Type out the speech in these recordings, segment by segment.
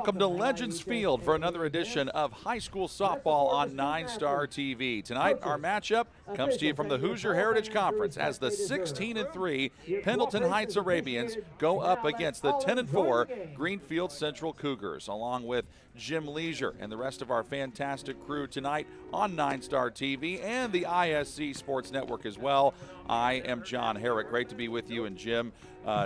Welcome to Legends Field for another edition of high school softball on NineStar TV. Tonight, our matchup comes to you from the Hoosier Heritage Conference as the 16-3 Pendleton Heights Arabians go up against the 10-4 Greenfield-Central Cougars, along with Jim Leisure and the rest of our fantastic crew tonight on NineStar TV and the ISC Sports Network as well. I am John Herrick. Great to be with you and Jim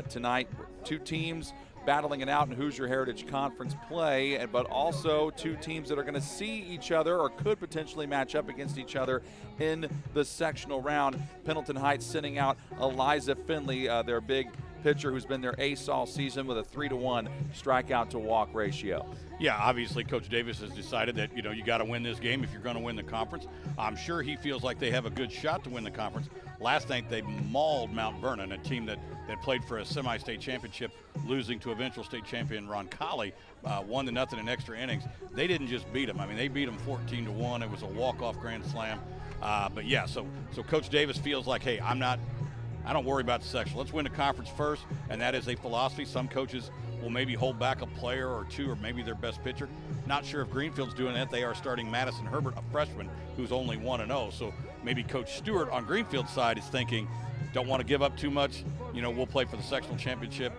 tonight. Two teams battling it out in Hoosier Heritage Conference play, but also two teams that are going to see each other or could potentially match up against each other in the sectional round. Pendleton Heights sending out Eliza Finley, their big pitcher who's been their ace all season with a 3-to-1 strikeout to walk ratio. Yeah, obviously Coach Davis has decided that, you got to win this game if you're going to win the conference. I'm sure he feels like they have a good shot to win the conference. Last night they mauled Mount Vernon, a team that played for a semi-state championship, losing to eventual state champion Roncalli, 1-0 in extra innings. They didn't just beat them. I mean, they beat them 14-1. It was a walk-off grand slam. But yeah, so Coach Davis feels like, hey, I don't worry about the section. Let's win the conference first, and that is a philosophy. Some coaches will maybe hold back a player or two, or maybe their best pitcher. Not sure if Greenfield's doing that. They are starting Madison Herbert, a freshman who's only 1-0. So maybe Coach Stewart on Greenfield's side is thinking, don't want to give up too much. We'll play for the sectional championship.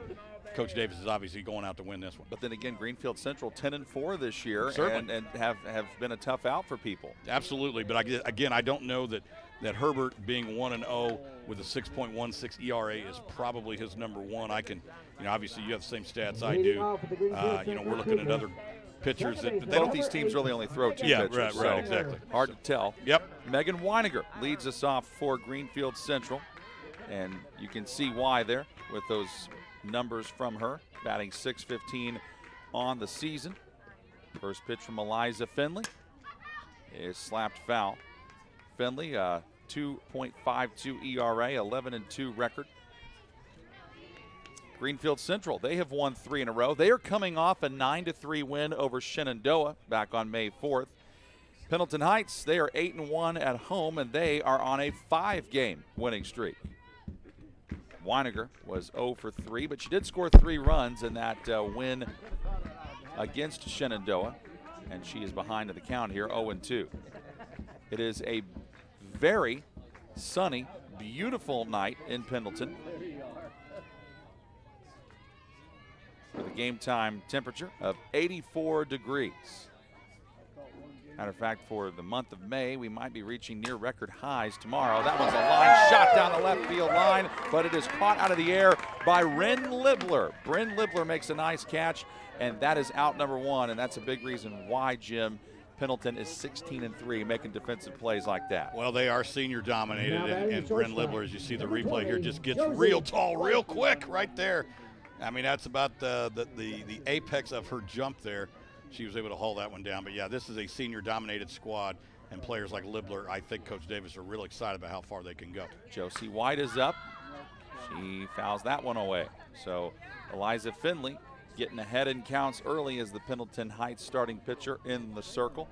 Coach Davis is obviously going out to win this one. But then again, Greenfield-Central 10-4 this year, certainly, and have been a tough out for people. Absolutely, but I don't know that Herbert being 1-0 with a 6.16 ERA is probably his number one. I can, obviously you have the same stats I do. We're looking at other pitchers that both these teams really only throw two pitchers. Right, so exactly. Hard to tell. Yep. Megan Weiniger leads us off for Greenfield-Central, and you can see why there with those numbers from her, batting .615 on the season. First pitch from Eliza Finley is slapped foul. Finley, 2.52 ERA, 11-2 record. Greenfield-Central, they have won 3 in a row. They are coming off a 9-3 win over Shenandoah back on May 4th. Pendleton Heights, they are 8-1 at home, and they are on a 5-game winning streak. Weiniger was 0 for 3, but she did score 3 runs in that win against Shenandoah, and she is behind in the count here, 0-2. It is a very sunny, beautiful night in Pendleton, with a game time temperature of 84 degrees. Matter of fact, for the month of May, we might be reaching near record highs tomorrow. That one's a line shot down the left field line, but it is caught out of the air by Bryn Libler. Bryn Libler makes a nice catch, and that is out number 1, and that's a big reason why, Jim, Pendleton is 16-3, making defensive plays like that. Well, they are senior dominated, and Bryn Libler, as you see the replay here, just gets real tall, real quick right there. I mean, that's about the apex of her jump there. She was able to haul that one down. But, yeah, this is a senior-dominated squad, and players like Libler, I think Coach Davis are really excited about how far they can go. Josie White is up. She fouls that one away. So Eliza Finley getting ahead in counts early as the Pendleton Heights starting pitcher in the circle.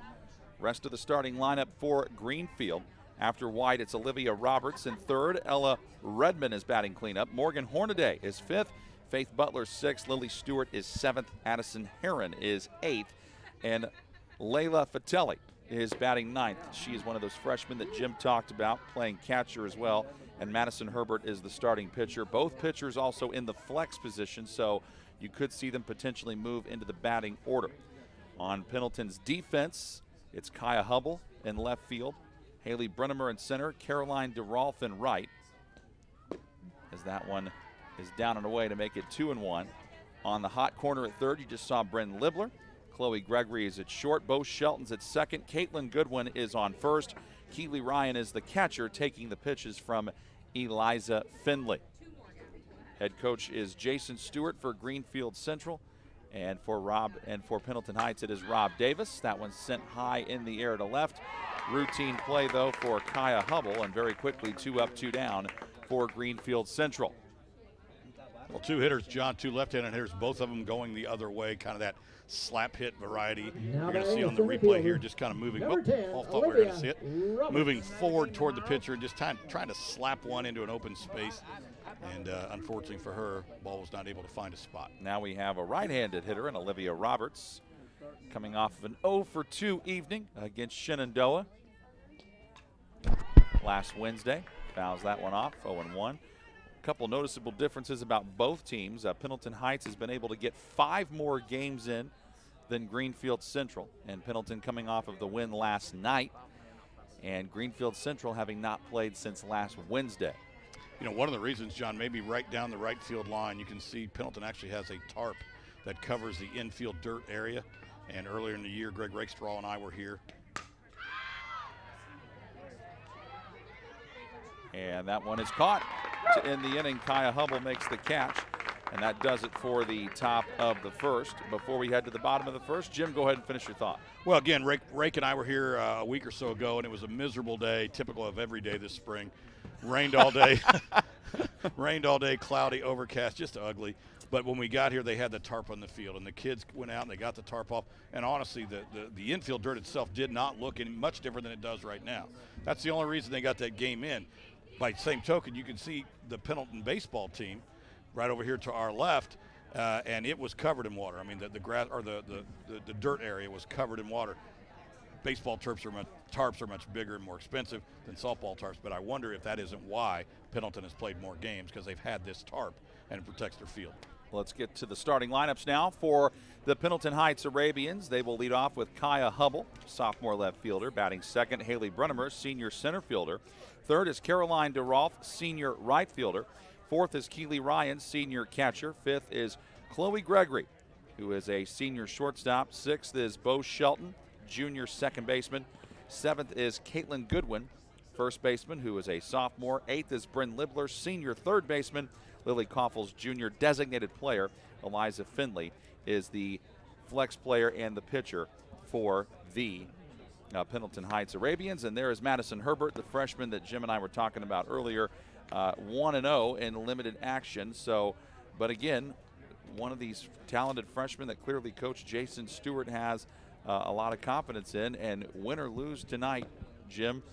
Rest of the starting lineup for Greenfield. After White, it's Olivia Roberts in third. Ella Redmond is batting cleanup. Morgan Hornaday is fifth. Faith Butler 6th, Lily Stewart is 7th, Addison Heron is 8th, and Layla Fatelli is batting 9th. She is one of those freshmen that Jim talked about, playing catcher as well, and Madison Herbert is the starting pitcher. Both pitchers also in the flex position, so you could see them potentially move into the batting order. On Pendleton's defense, it's Kaya Hubble in left field, Haley Brennemer in center, Caroline Derolf in right, as that one is down and away to make it 2-1. On the hot corner at third, you just saw Bryn Libler. Chloe Gregory is at short. Beau Shelton's at second. Caitlyn Goodwin is on first. Keely Ryan is the catcher, taking the pitches from Eliza Finley. Head coach is Jason Stewart for Greenfield-Central, and for Pendleton Heights, it is Rob Davis. That one's sent high in the air to left. Routine play, though, for Kaya Hubble, and very quickly 2 up, 2 down for Greenfield-Central. Well, 2 hitters, John, 2 left-handed hitters, both of them going the other way, kind of that slap hit variety. You're going to see on the replay here, just kind of moving. All thought we were going to see it. Moving forward toward the pitcher and just trying to slap one into an open space. And unfortunately for her, ball was not able to find a spot. Now we have a right-handed hitter in Olivia Roberts, coming off of an 0 for 2 evening against Shenandoah last Wednesday. Fouls that one off, 0-1. A couple noticeable differences about both teams. Pendleton Heights has been able to get 5 more games in than Greenfield-Central, and Pendleton coming off of the win last night, and Greenfield-Central having not played since last Wednesday. You know, one of the reasons, John, maybe right down the right field line, you can see Pendleton actually has a tarp that covers the infield dirt area. And earlier in the year, Greg Rakestraw and I were here. And that one is caught to end the inning. Kaya Hubble makes the catch, and that does it for the top of the first. Before we head to the bottom of the first, Jim, go ahead and finish your thought. Well, again, Rake and I were here a week or so ago, and it was a miserable day, typical of every day this spring. Rained all day. Rained all day, cloudy, overcast, just ugly. But when we got here, they had the tarp on the field, and the kids went out and they got the tarp off. And honestly, the infield dirt itself did not look any much different than it does right now. That's the only reason they got that game in. By the same token, you can see the Pendleton baseball team right over here to our left, and it was covered in water. I mean, the grass or the dirt area was covered in water. Baseball tarps are much bigger and more expensive than softball tarps, but I wonder if that isn't why Pendleton has played more games, because they've had this tarp and it protects their field. Let's get to the starting lineups now for the Pendleton Heights Arabians. They will lead off with Kaya Hubble, sophomore left fielder. Batting second, Haley Brunnemer, senior center fielder. Third is Caroline Derolf, senior right fielder. Fourth is Keely Ryan, senior catcher. Fifth is Chloe Gregory, who is a senior shortstop. Sixth is Beau Shelton, junior second baseman. Seventh is Caitlyn Goodwin, first baseman, who is a sophomore. Eighth is Bryn Libler, senior third baseman. Lily Koffels, junior designated player. Eliza Finley is the flex player and the pitcher for the Pendleton Heights Arabians. And there is Madison Herbert, the freshman that Jim and I were talking about earlier, 1-0 in limited action. So, but again, one of these talented freshmen that clearly Coach Jason Stewart has a lot of confidence in. And win or lose tonight, Jim,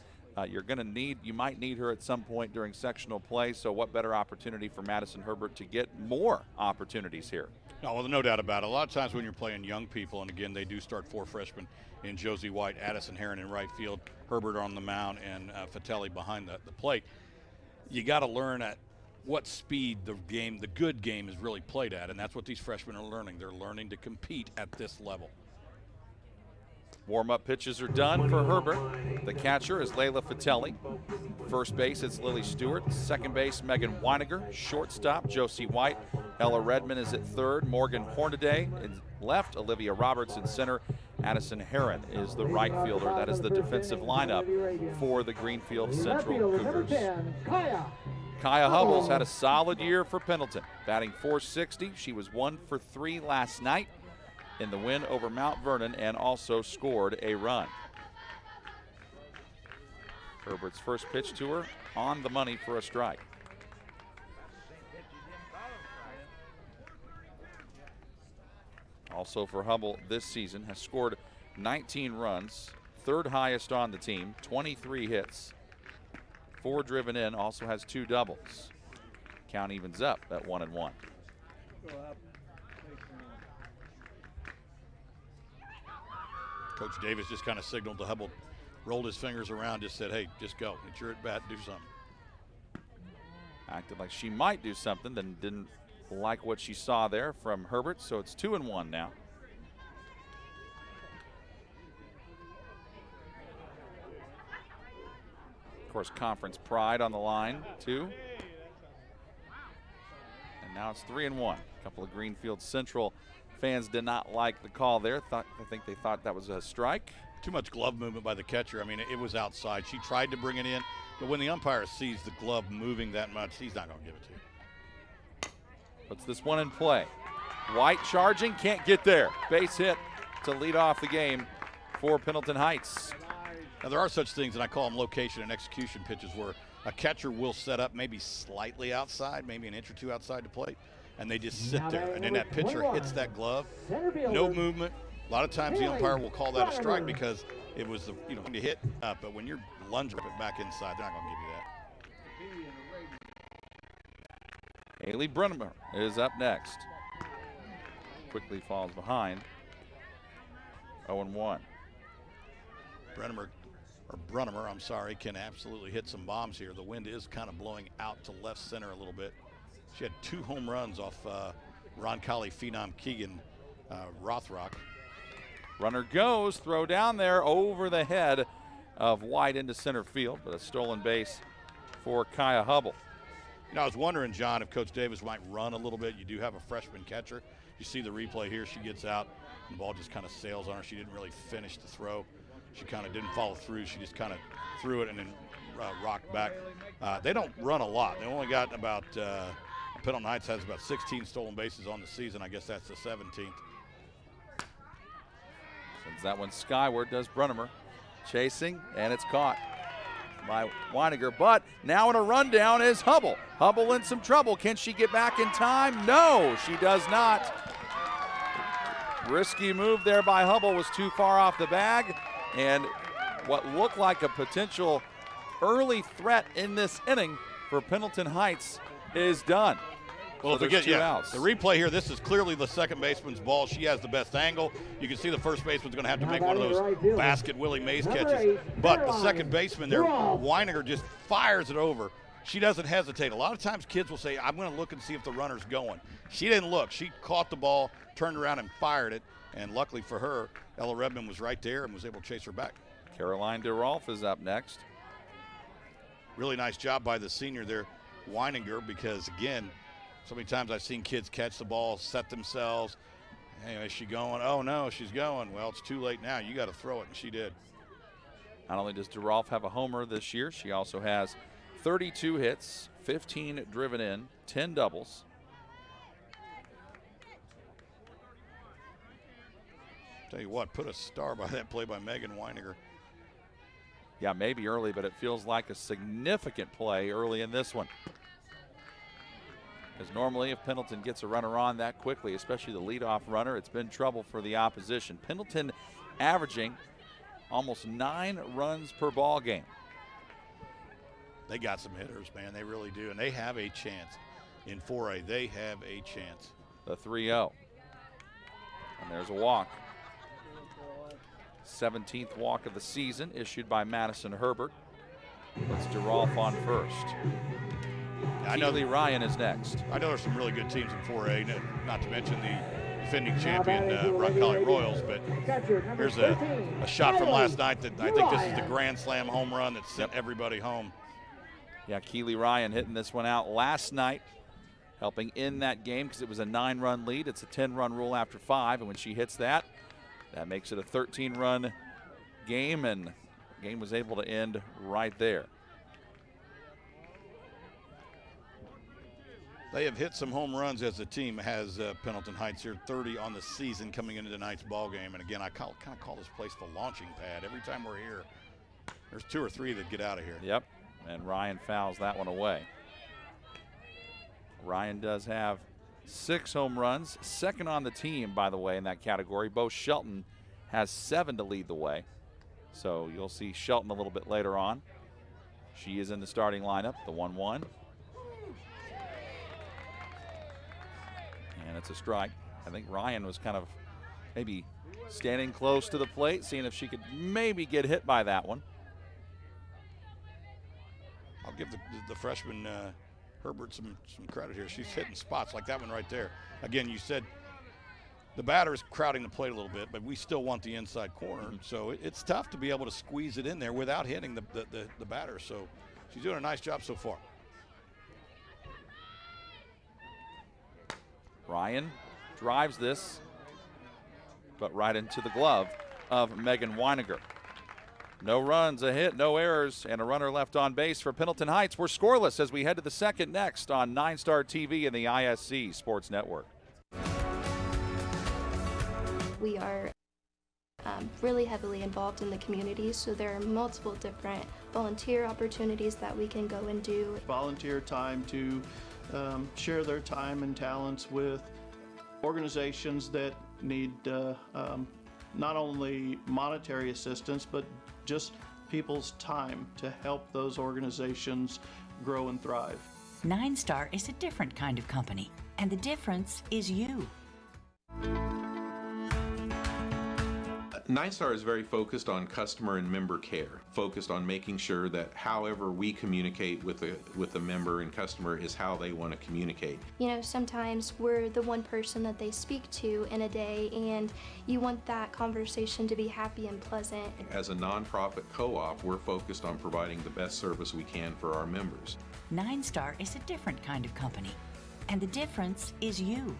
you might need her at some point during sectional play. So what better opportunity for Madison Herbert to get more opportunities here? No, well, no doubt about it. A lot of times when you're playing young people, and again, they do start 4 freshmen in Josie White, Addison Heron in right field, Herbert on the mound, and Fatelli behind the plate. You got to learn at what speed the good game is really played at, and that's what these freshmen are learning. They're learning to compete at this level. Warm-up pitches are done for Herbert. The catcher is Layla Fatelli. First base, it's Lily Stewart. Second base, Megan Weiniger. Shortstop, Josie White. Ella Redmond is at third. Morgan Hornaday in left. Olivia Roberts in center. Addison Heron is the right fielder. That is the defensive lineup for the Greenfield-Central Cougars. Kaya Hubble's had a solid year for Pendleton, batting .460. She was 1 for 3 last night in the win over Mount Vernon, and also scored a run. Herbert's first pitch to her on the money for a strike. Also for Hubble this season, has scored 19 runs, third highest on the team, 23 hits, 4 driven in, also has 2 doubles. Count evens up at 1-1. Coach Davis just kind of signaled to Hubble, rolled his fingers around, just said, hey, just go. It's your at bat, do something. Acted like she might do something, then didn't like what she saw there from Herbert, so it's 2-1 now. Of course, conference pride on the line, too. And now it's 3-1. A couple of Greenfield-Central fans did not like the call there. I think they thought that was a strike. Too much glove movement by the catcher. I mean, it was outside. She tried to bring it in, but when the umpire sees the glove moving that much, he's not going to give it to you. Puts this one in play. White charging, can't get there. Base hit to lead off the game for Pendleton Heights. Now, there are such things, and I call them location and execution pitches, where a catcher will set up maybe slightly outside, maybe an inch or two outside the plate, and they just sit there. And then that pitcher hits that glove, no movement. A lot of times the umpire will call that a strike because it was to hit up. But when you're lunging it back inside, they're not going to give you that. Haley Brunnemer is up next. Quickly falls behind. 0-1. Brunnemer, I'm sorry, can absolutely hit some bombs here. The wind is kind of blowing out to left center a little bit. She had 2 home runs off Roncalli phenom Keegan Rothrock. Runner goes, throw down there over the head of White into center field, but a stolen base for Kaya Hubble. You know, I was wondering, John, if Coach Davis might run a little bit. You do have a freshman catcher. You see the replay here. She gets out, and the ball just kind of sails on her. She didn't really finish the throw. She kind of didn't follow through. She just kind of threw it and then rocked back. They don't run a lot. They only got about Pendleton Heights has about 16 stolen bases on the season. I guess that's the 17th. Sends that one skyward, does Brunnemer. Chasing, and it's caught by Weiniger. But now in a rundown is Hubble. Hubble in some trouble. Can she get back in time? No, she does not. Risky move there by Hubble was too far off the bag. And what looked like a potential early threat in this inning for Pendleton Heights is done. Well, so forget, outs. The replay here, this is clearly the second baseman's ball. She has the best angle. You can see the first baseman's going to have to make one of those basket Willie Mays catches. But the second baseman there, Weiniger, just fires it over. She doesn't hesitate. A lot of times kids will say, I'm going to look and see if the runner's going. She didn't look. She caught the ball, turned around and fired it. And luckily for her, Ella Redmond was right there and was able to chase her back. Caroline Derolf is up next. Really nice job by the senior there, Weininger, because, again, so many times I've seen kids catch the ball, set themselves. Hey, is she going? Oh, no, she's going. Well, it's too late now. You got to throw it, and she did. Not only does Derolf have a homer this year, she also has 32 hits, 15 driven in, 10 doubles. Tell you what, put a star by that play by Megan Weiniger. Yeah, maybe early, but it feels like a significant play early in this one. Because normally if Pendleton gets a runner on that quickly, especially the leadoff runner, it's been trouble for the opposition. Pendleton averaging almost 9 runs per ball game. They got some hitters, man. They really do. And they have a chance in 4A. They have a chance. The 3-0. And there's a walk. 17th walk of the season issued by Madison Herbert. Puts Derolf on first. I know Keely Ryan is next. I know there's some really good teams in 4A, not to mention the defending champion Roncalli Royals, but here's a shot from last night that I think this is the grand slam home run that sent everybody home. Yeah, Keely Ryan hitting this one out last night, helping in that game because it was a 9-run lead. It's a 10-run rule after 5, and when she hits that, that makes it a 13-run game, and the game was able to end right there. They have hit some home runs as a team, has Pendleton Heights here, 30 on the season coming into tonight's ball game. And again, I kind of call this place the launching pad. Every time we're here, there's 2 or 3 that get out of here. Yep, and Ryan fouls that one away. Ryan does have 6 home runs, second on the team, by the way, in that category. Beau Shelton has 7 to lead the way. So you'll see Shelton a little bit later on. She is in the starting lineup, the 1-1. And it's a strike. I think Ryan was kind of maybe standing close to the plate, seeing if she could maybe get hit by that one. I'll give the freshman Herbert some credit here. She's hitting spots like that one right there. Again, you said the batter is crowding the plate a little bit, but we still want the inside corner. So it's tough to be able to squeeze it in there without hitting the batter. So she's doing a nice job so far. Ryan drives this, but right into the glove of Megan Weiniger. No runs, a hit, no errors, and a runner left on base for Pendleton Heights. We're scoreless as we head to the second next on NineStar TV and the ISC Sports Network. We are really heavily involved in the community, so there are multiple different volunteer opportunities that we can go and do. Volunteer time to share their time and talents with organizations that need not only monetary assistance, but just people's time to help those organizations grow and thrive. NineStar is a different kind of company, and the difference is you. NineStar is very focused on customer and member care, focused on making sure that however we communicate with the member and customer is how they want to communicate. You know, sometimes we're the one person that they speak to in a day, and you want that conversation to be happy and pleasant. As a nonprofit co-op, we're focused on providing the best service we can for our members. NineStar is a different kind of company, and the difference is you.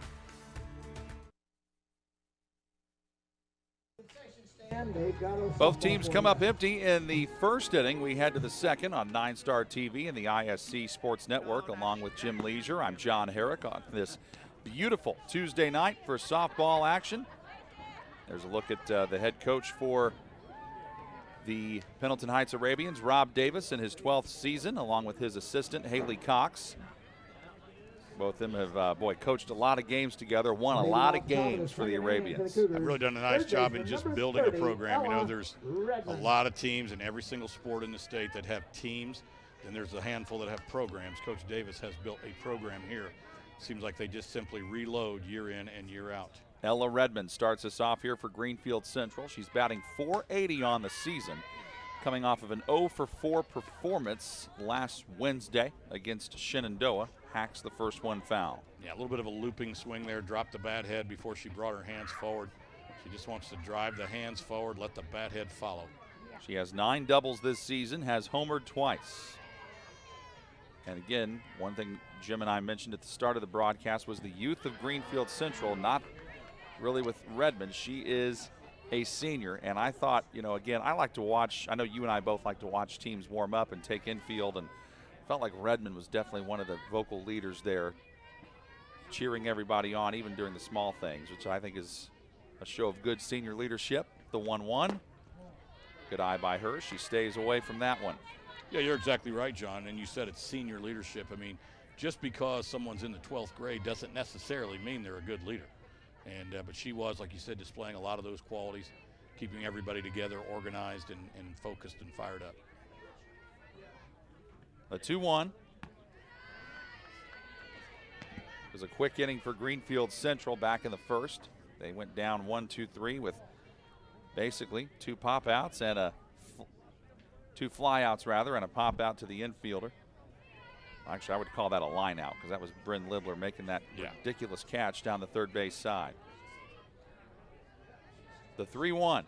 Both teams come up empty in the first inning. We head to the second on NineStar TV and the ISC Sports Network, along with Jim Leisure. I'm John Herrick on this beautiful Tuesday night for softball action. There's a look at the head coach for the Pendleton Heights Arabians, Rob Davis, in his 12th season, along with his assistant, Haley Cox. Both of them have, coached a lot of games together, won a lot of games for the Arabians. I've really done a nice job in just building a program. You know, there's a lot of teams in every single sport in the state that have teams, and there's a handful that have programs. Coach Davis has built a program here. Seems like they just simply reload year in and year out. Ella Redmond starts us off here for Greenfield-Central. She's batting .480 on the season, coming off of an 0-for-4 performance last Wednesday against Shenandoah. Hacks the first one foul. Yeah, a little bit of a looping swing there, dropped the bat head before she brought her hands forward. She just wants to drive the hands forward, let the bat head follow. She has 9 doubles this season, has homered twice. And again, one thing Jim and I mentioned at the start of the broadcast was the youth of Greenfield-Central, not really with Redmond. She is a senior, and I thought, you know, again, I like to watch, I know you and I both like to watch teams warm up and take infield, and felt like Redmond was definitely one of the vocal leaders there, cheering everybody on, even during the small things, which I think is a show of good senior leadership. The 1-1, good eye by her. She stays away from that one. Yeah, you're exactly right, John, and you said it's senior leadership. I mean, just because someone's in the 12th grade doesn't necessarily mean they're a good leader. And but she was, like you said, displaying a lot of those qualities, keeping everybody together, organized and focused and fired up. A 2-1. It was a quick inning for Greenfield-Central back in the first. They went down 1-2-3 with basically 2 pop-outs and 2 fly-outs rather, and a pop-out to the infielder. Actually, I would call that a line-out because that was Bryn Lidler making that ridiculous catch down the third base side. The 3-1.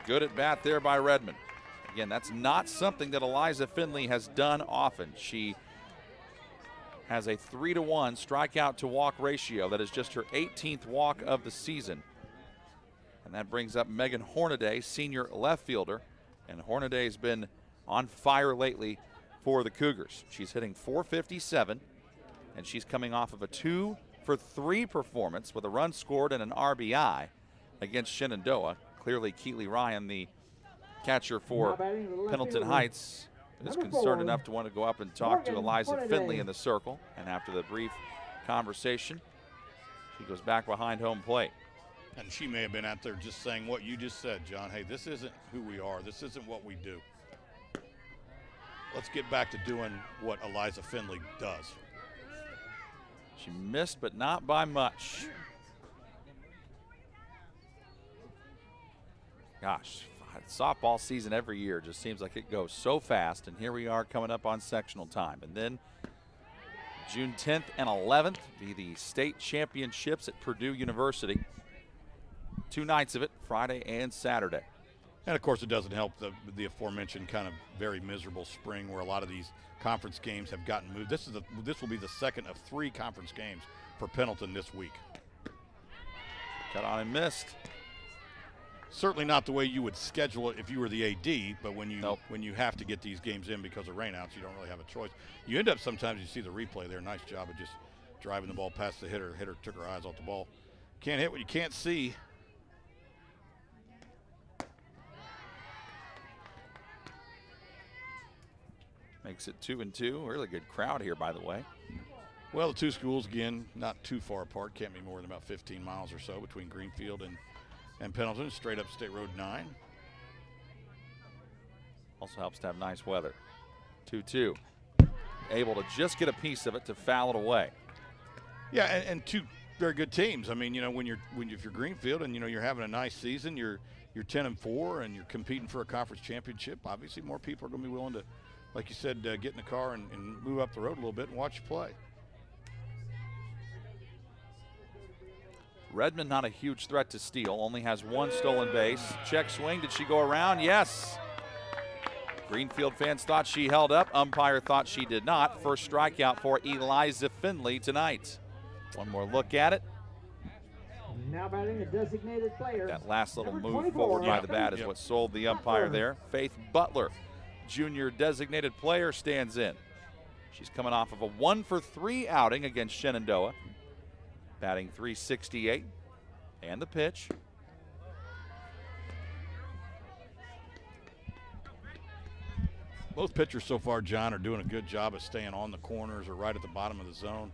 Good at bat there by Redmond. Again, that's not something that Eliza Finley has done often. She has a 3-to-1 strikeout to walk ratio. That is just her 18th walk of the season. And that brings up Megan Hornaday, senior left fielder. And Hornaday has been on fire lately for the Cougars. She's hitting .457, and she's coming off of a 2-for-3 performance with a run scored and an RBI against Shenandoah. Clearly, Keely Ryan, the catcher for Pendleton Heights, is concerned enough to want to go up and talk to Eliza Finley in the circle. And after the brief conversation, she goes back behind home plate. And she may have been out there just saying what you just said, John. Hey, this isn't who we are. This isn't what we do. Let's get back to doing what Eliza Finley does. She missed, but not by much. Gosh, softball season every year just seems like it goes so fast, and here we are coming up on sectional time. And then June 10th and 11th be the state championships at Purdue University. 2 nights of it, Friday and Saturday. And of course, it doesn't help the aforementioned kind of very miserable spring where a lot of these conference games have gotten moved. This will be the second of 3 conference games for Pendleton this week. Cut on and missed. Certainly not the way you would schedule it if you were the AD, but when you have to get these games in because of rainouts, you don't really have a choice. You end up sometimes you see the replay there. Nice job of just driving the ball past the hitter. Hitter took her eyes off the ball. Can't hit what you can't see. Makes it 2-2. Really good crowd here, by the way. Well, the 2 schools, again, not too far apart. Can't be more than about 15 miles or so between Greenfield and Pendleton, straight up State Road 9. Also helps to have nice weather. 2-2. able to just get a piece of it to foul it away. Yeah, and two very good teams. I mean, you know, if you're Greenfield and, you know, you're having a nice season, you're 10-4 and you're competing for a conference championship, obviously more people are going to be willing to, like you said, get in the car and move up the road a little bit and watch you play. Redmond not a huge threat to steal, only has one stolen base. Check swing, did she go around? Yes. Greenfield fans thought she held up, umpire thought she did not. First strikeout for Eliza Finley tonight. One more look at it. Now batting the designated player. That last little Number move 24. forward by the bat is what sold the umpire there. Faith Butler, junior designated player, stands in. She's coming off of a 1-for-3 outing against Shenandoah. Batting .368, and the pitch. Both pitchers so far, John, are doing a good job of staying on the corners or right at the bottom of the zone.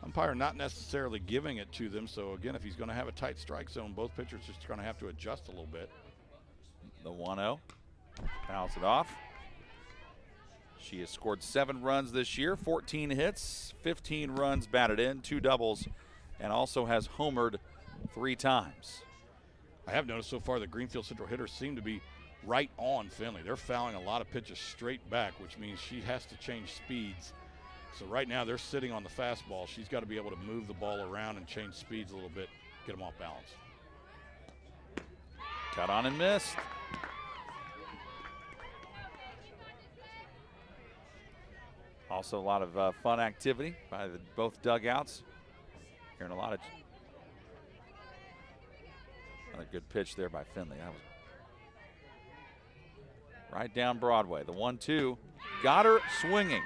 Umpire not necessarily giving it to them, so again, if he's going to have a tight strike zone, both pitchers just going to have to adjust a little bit. The 1-0, fouls it off. She has scored 7 runs this year, 14 hits, 15 runs batted in, 2 doubles, and also has homered 3 times. I have noticed so far that Greenfield-Central hitters seem to be right on Finley. They're fouling a lot of pitches straight back, which means she has to change speeds. So right now they're sitting on the fastball. She's got to be able to move the ball around and change speeds a little bit, get them off balance. Cut on and missed. Also a lot of fun activity by both dugouts. Hearing a lot of another good pitch there by Finley. That was right down Broadway. The 1-2 got her swinging.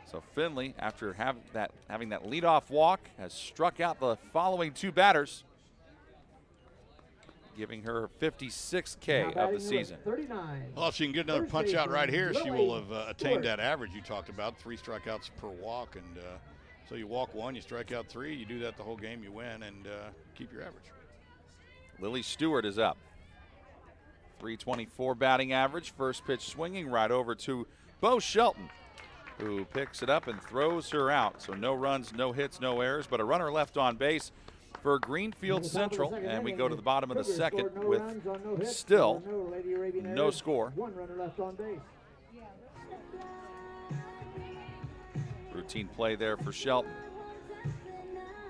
So Finley, after having that leadoff walk, has struck out the following 2 batters, giving her 56 K of the season. 39. Well, if she can get another punch out right here, she will have attained that average you talked about, 3 strikeouts per walk. And so you walk 1, you strike out 3, you do that the whole game, you win, and keep your average. Lily Stewart is up. 324 batting average. First pitch swinging right over to Beau Shelton, who picks it up and throws her out. So no runs, no hits, no errors, but a runner left on base for Greenfield-Central. And we go to the bottom of the second with still no score. 1 runner left on base. Routine play there for Shelton.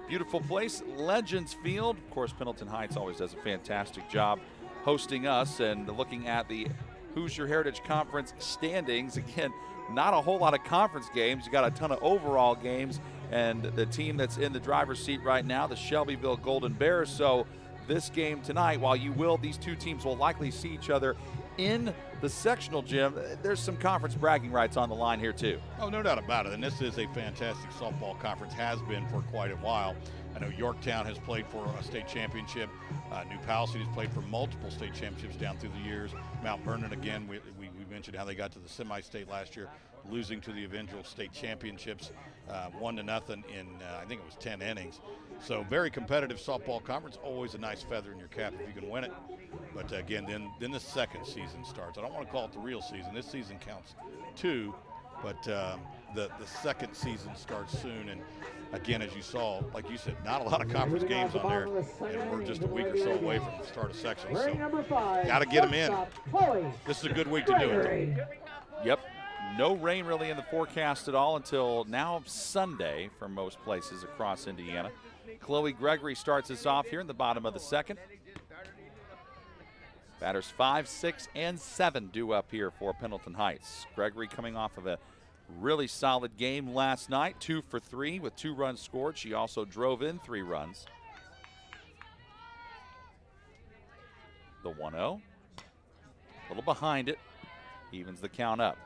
Beautiful place, Legends Field. Of course, Pendleton Heights always does a fantastic job hosting us, and looking at the Hoosier Heritage Conference standings. Again, not a whole lot of conference games. You got a ton of overall games, and the team that's in the driver's seat right now, the Shelbyville Golden Bears. So this game tonight, while these 2 teams will likely see each other in the sectional gym, there's some conference bragging rights on the line here too. Oh, no doubt about it. And this is a fantastic softball conference, has been for quite a while. I know Yorktown has played for a state championship. New Palisade has played for multiple state championships down through the years. Mount Vernon, again, we mentioned how they got to the semi-state last year, losing to the eventual state championships, 1-0 in, I think it was 10 innings. So very competitive softball conference, always a nice feather in your cap if you can win it. But again, then the second season starts. I don't want to call it the real season. This season counts 2, but the second season starts soon. And again, as you saw, like you said, not a lot of conference games on there, and we're just a week or so away from the start of sections. So got to get them in. This is a good week to do it. Yep. No rain really in the forecast at all until now Sunday for most places across Indiana. Chloe Gregory starts us off here in the bottom of the second. Batters 5, 6, and 7 due up here for Pendleton Heights. Gregory coming off of a really solid game last night, 2 for 3 with 2 runs scored. She also drove in 3 runs. The 1-0, a little behind it, evens the count up.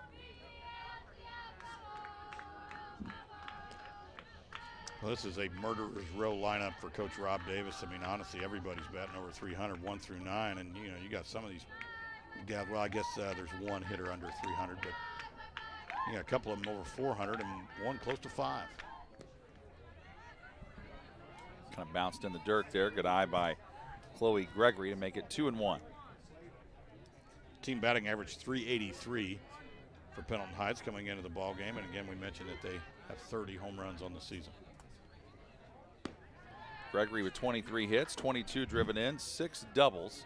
Well, this is a murderer's row lineup for Coach Rob Davis. I mean, honestly, everybody's batting over 300, 1 through 9, and you know, you got some of these guys. Well, I guess there's 1 hitter under 300, but you got a couple of them over 400 and 1 close to 5. Kind of bounced in the dirt there. Good eye by Chloe Gregory to make it 2-1. Team batting average 383. for Pendleton Heights coming into the ball game. And again, we mentioned that they have 30 home runs on the season. Gregory with 23 hits, 22 driven in, 6 doubles,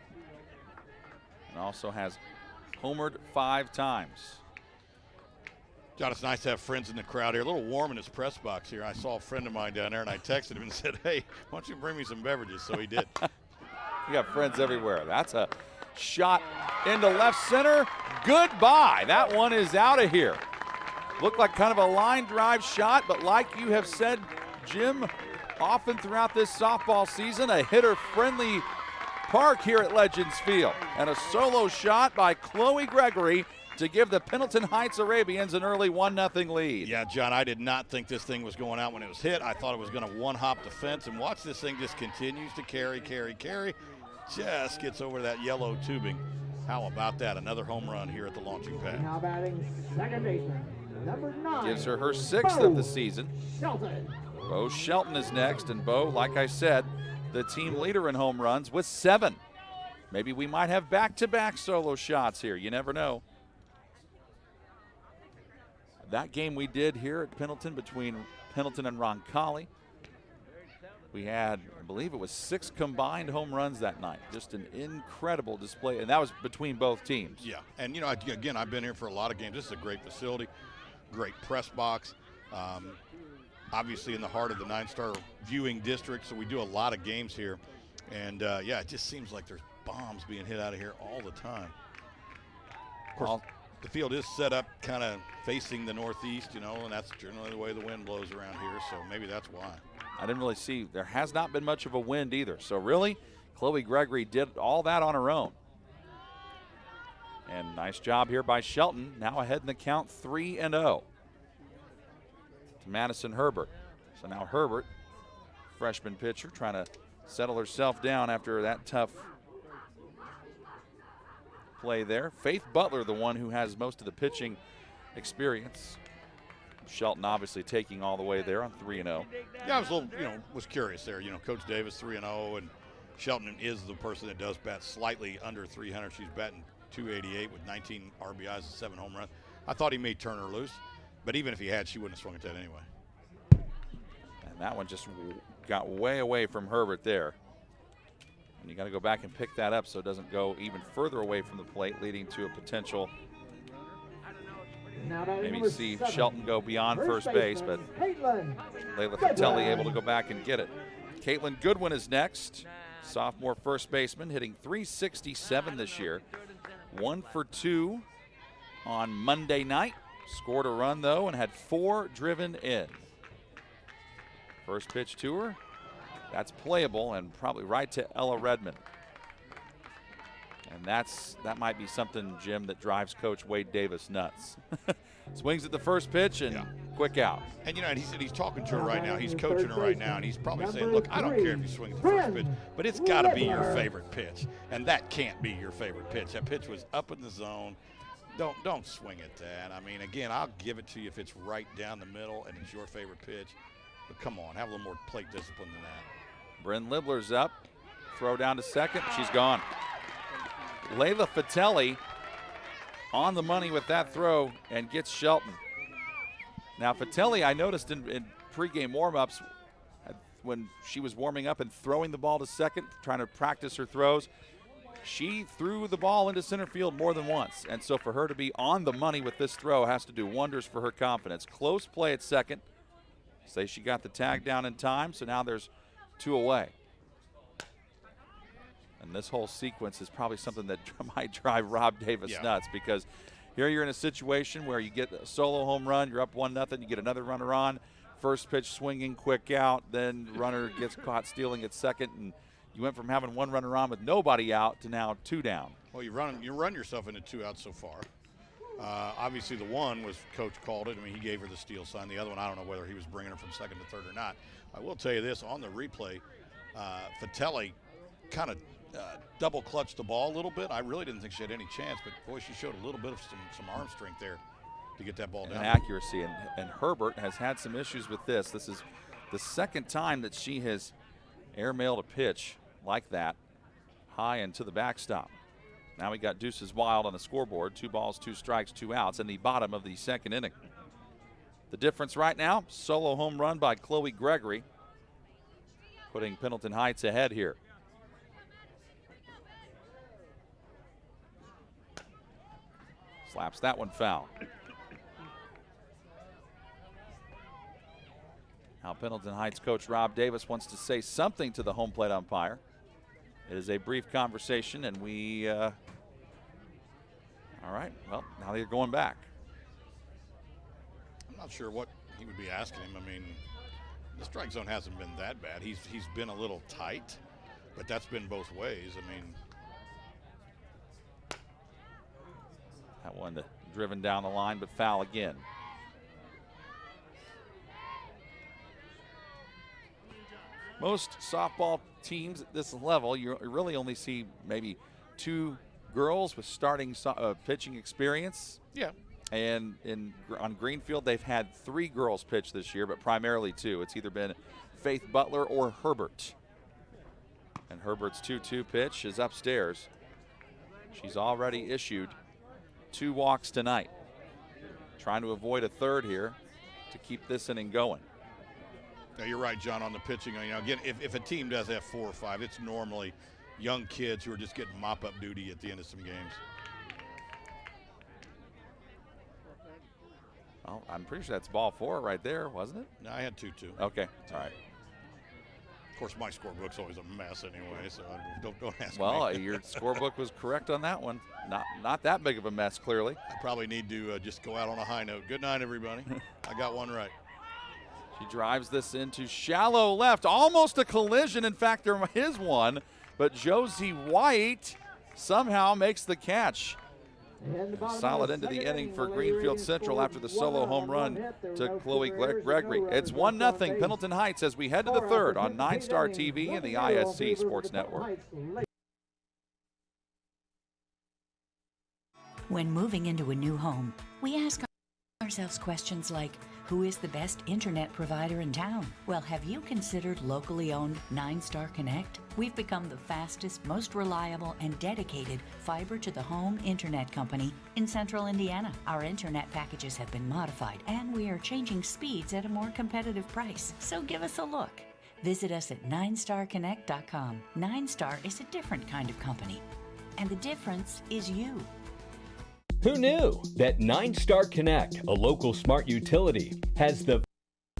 and also has homered 5 times. John, it's nice to have friends in the crowd here. A little warm in his press box here. I saw a friend of mine down there, and I texted him and said, hey, why don't you bring me some beverages? So he did. You got friends everywhere. That's a shot into left center. Goodbye. That one is out of here. Looked like kind of a line drive shot, but like you have said, Jim, often throughout this softball season, a hitter-friendly park here at Legends Field. And a solo shot by Chloe Gregory to give the Pendleton Heights Arabians an early 1-0 lead. Yeah, John, I did not think this thing was going out when it was hit. I thought it was going to one-hop the fence, and watch this thing just continues to carry. Just gets over that yellow tubing. How about that? Another home run here at the launching pad. Now batting second baseman, number 9. Gives her 6th of the season. Shelton. Beau Shelton is next, and Beau, like I said, the team leader in home runs with 7. Maybe we might have back-to-back solo shots here. You never know. That game we did here at Pendleton between Pendleton and Roncalli, we had, I believe it was 6 combined home runs that night. Just an incredible display, and that was between both teams. Yeah, and you know, again, I've been here for a lot of games. This is a great facility, great press box. Obviously in the heart of the NineStar viewing district, so we do a lot of games here. And yeah, it just seems like there's bombs being hit out of here all the time. Of course, the field is set up kind of facing the northeast, you know, and that's generally the way the wind blows around here, so maybe that's why. I didn't really see, there has not been much of a wind either. So really, Chloe Gregory did all that on her own. And nice job here by Shelton, now ahead in the count 3-0 to Madison Herbert. So now Herbert, freshman pitcher, trying to settle herself down after that tough play there. Faith Butler, the one who has most of the pitching experience. Shelton obviously taking all the way there on 3-0. Yeah, I was a little, was curious there. Coach Davis 3-0, and Shelton is the person that does bat slightly under 300. She's batting 288 with 19 RBIs and 7 home runs. I thought he may turn her loose, but even if he had, she wouldn't have swung at that anyway. And that one just got way away from Herbert there. And you got to go back and pick that up so it doesn't go even further away from the plate, leading to a potential maybe see Shelton go beyond first base, but Layla Fatelli able to go back and get it. Caitlyn Goodwin is next, sophomore first baseman, hitting .367 this year. 1 for 2 on Monday night. Scored a run, though, and had 4 driven in. First pitch to her. That's playable and probably right to Ella Redmond. And that might be something, Jim, that drives Coach Wade Davis nuts. Swings at the first pitch and quick out. And and he's talking to her right now. He's coaching her right now, and he's probably saying, look, I don't care if you swing at the first pitch, but it's got to be your favorite pitch. And that can't be your favorite pitch. That pitch was up in the zone. Don't swing at that. I mean, again, I'll give it to you if it's right down the middle and it's your favorite pitch. But come on, have a little more plate discipline than that. Bryn Libler's up. Throw down to second. She's gone. Layla Fatelli on the money with that throw and gets Shelton. Now, Fatelli, I noticed in pregame warm-ups when she was warming up and throwing the ball to second, trying to practice her throws, she threw the ball into center field more than once. And so for her to be on the money with this throw has to do wonders for her confidence. Close play at second. Say she got the tag down in time, so now there's 2 away. And this whole sequence is probably something that might drive Rob Davis nuts, because here you're in a situation where you get a solo home run, you're up 1-0, you get another runner on, first pitch swinging, quick out, then runner gets caught stealing at second, and you went from having 1 runner on with nobody out to now 2 down. Well, you run yourself into 2 outs so far. Obviously, the one was Coach called it. I mean, he gave her the steal sign. The other one, I don't know whether he was bringing her from second to third or not. I will tell you this, on the replay, Fatelli kind of double clutched the ball a little bit. I really didn't think she had any chance, but boy, she showed a little bit of some arm strength there to get that ball down. And accuracy, and Herbert has had some issues with this. This is the second time that she has airmailed a pitch like that high into the backstop. Now we got deuces wild on the scoreboard. 2 balls, 2 strikes, 2 outs in the bottom of the second inning. The difference right now, solo home run by Chloe Gregory, putting Pendleton Heights ahead here. Slaps that one foul. Now Pendleton Heights coach Rob Davis wants to say something to the home plate umpire. It is a brief conversation, and we, all right, well, now they're going back. I'm not sure what he would be asking him. I mean, the strike zone hasn't been that bad. He's been a little tight, but that's been both ways. I mean, that one driven down the line, but foul again. Most softball teams at this level, you really only see maybe 2 girls with starting pitching experience. yeah. And on Greenfield, they've had 3 girls pitch this year, but primarily 2. It's either been Faith Butler or Herbert. And Herbert's 2-2 pitch is upstairs. She's already issued 2 walks tonight. Trying to avoid a third here to keep this inning going. No, you're right, John, on the pitching. You know, again, if a team does have 4 or 5, it's normally young kids who are just getting mop-up duty at the end of some games. Well, I'm pretty sure that's ball 4 right there, wasn't it? No, I had 2-2. Okay, all right. Of course, my scorebook's always a mess anyway, so don't ask me. Well, your scorebook was correct on that one. Not that big of a mess, clearly. I probably need to just go out on a high note. Good night, everybody. I got one right. She drives this into shallow left. Almost a collision. In fact, there is one. But Josie White somehow makes the catch. Solid into the inning for Greenfield-Central after the solo home run to Chloe Gregory. It's 1-0 Pendleton Heights as we head to the third on NineStar TV and the ISC Sports Network. When moving into a new home, we ask ourselves questions like, who is the best internet provider in town? Well, have you considered locally owned NineStar Connect? We've become the fastest, most reliable, and dedicated fiber-to-the-home internet company in central Indiana. Our internet packages have been modified, and we are changing speeds at a more competitive price. So give us a look. Visit us at NineStarConnect.com. NineStar is a different kind of company, and the difference is you. Who knew that NineStar Connect, a local smart utility, has the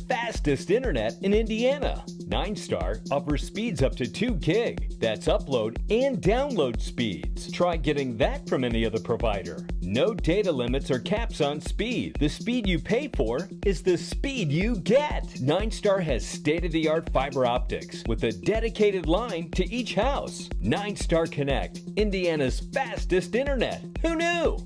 fastest internet in Indiana? NineStar offers speeds up to 2 gig. That's upload and download speeds. Try getting that from any other provider. No data limits or caps on speed. The speed you pay for is the speed you get. NineStar has state-of-the-art fiber optics with a dedicated line to each house. NineStar Connect, Indiana's fastest internet. Who knew?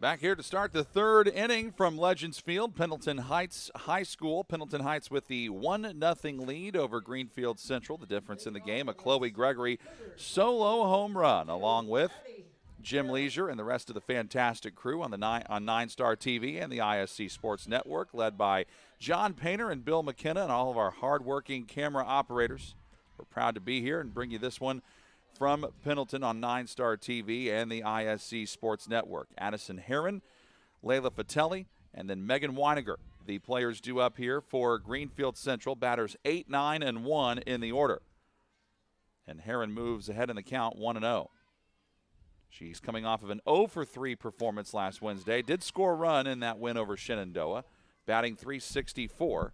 Back here to start the third inning from Legends Field, Pendleton Heights High School. Pendleton Heights with the 1-0 lead over Greenfield-Central. The difference in the game, a Chloe Gregory solo home run, along with Jim Leisure and the rest of the fantastic crew on NineStar TV and the ISC Sports Network, led by John Painter and Bill McKenna and all of our hardworking camera operators. We're proud to be here and bring you this one from Pendleton on NineStar TV and the ISC Sports Network. Addison Heron, Layla Fatelli, and then Megan Weiniger. The players due up here for Greenfield-Central. Batters 8, 9, and 1 in the order. And Heron moves ahead in the count 1-0. She's coming off of an 0-for-3 performance last Wednesday. Did score a run in that win over Shenandoah, batting .364.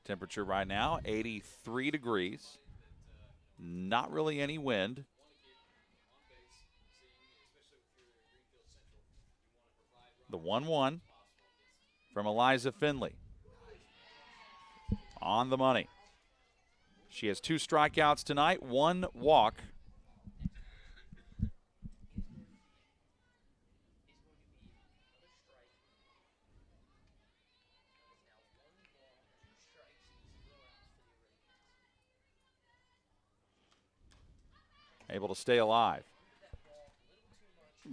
Temperature right now, 83 degrees. Not really any wind. The 1-1 from Eliza Finley. On the money. She has 2 strikeouts tonight, 1 walk. Able to stay alive.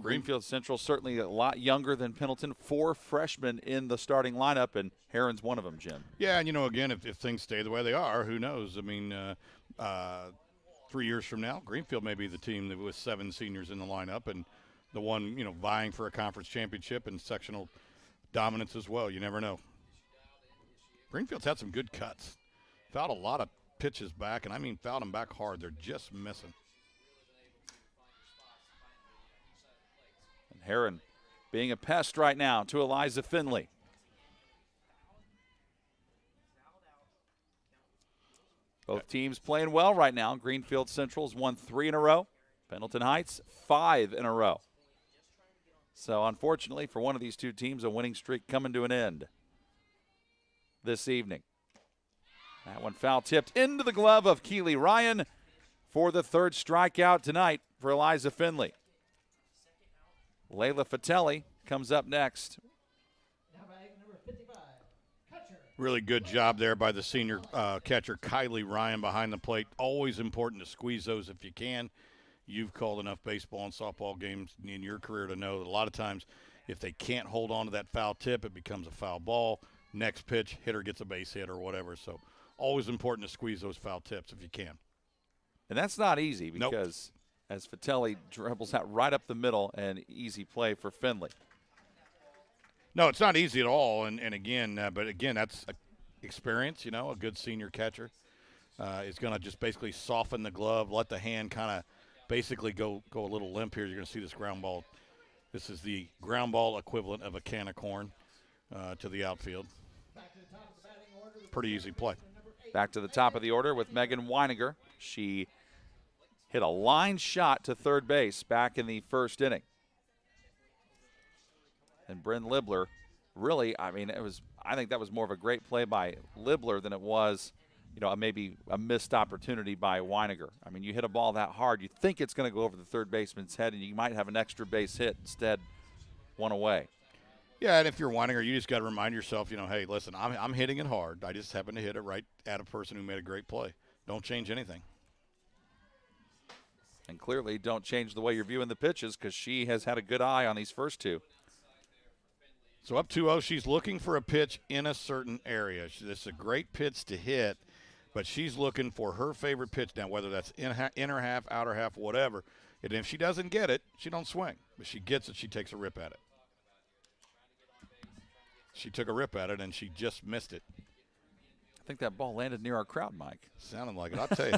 Greenfield-Central certainly a lot younger than Pendleton. 4 freshmen in the starting lineup, and Herron's one of them, Jim. Yeah, and, again, if things stay the way they are, who knows? I mean, 3 years from now, Greenfield may be the team that with 7 seniors in the lineup and the one, vying for a conference championship and sectional dominance as well. You never know. Greenfield's had some good cuts. Fouled a lot of pitches back, and I mean fouled them back hard. They're just missing. And Herron being a pest right now to Eliza Finley. Both teams playing well right now. Greenfield-Central's won 3 in a row. Pendleton Heights 5 in a row. So unfortunately for one of these two teams, a winning streak coming to an end this evening. That one foul tipped into the glove of Keely Ryan for the 3rd strikeout tonight for Eliza Finley. Layla Fatelli comes up next. Really good job there by the senior catcher, Kylie Ryan, behind the plate. Always important to squeeze those if you can. You've called enough baseball and softball games in your career to know that a lot of times if they can't hold on to that foul tip, it becomes a foul ball. Next pitch, hitter gets a base hit or whatever. So always important to squeeze those foul tips if you can. And that's not easy because as Fatelli dribbles out right up the middle, and easy play for Finley. No, it's not easy at all. And again, that's experience, a good senior catcher is going to just basically soften the glove, let the hand kind of basically go a little limp here. You're going to see this ground ball. This is the ground ball equivalent of a can of corn to the outfield. Pretty easy play. Back to the top of the order with Megan Weiniger. She hit a line shot to third base back in the 1st inning. And Bryn Libler, really, I think that was more of a great play by Libler than it was, maybe a missed opportunity by Weiniger. I mean, you hit a ball that hard, you think it's going to go over the third baseman's head, and you might have an extra base hit, instead one away. Yeah, and if you're Weiniger, you just got to remind yourself, hey, listen, I'm hitting it hard. I just happen to hit it right at a person who made a great play. Don't change anything. And clearly don't change the way you're viewing the pitches, because she has had a good eye on these first 2. So up 2-0, she's looking for a pitch in a certain area. This is a great pitch to hit, but she's looking for her favorite pitch now, whether that's inner half, outer half, whatever. And if she doesn't get it, she don't swing. If she gets it, she takes a rip at it. She took a rip at it, and she just missed it. I think that ball landed near our crowd, Mike. Sounded like it. I'll tell you.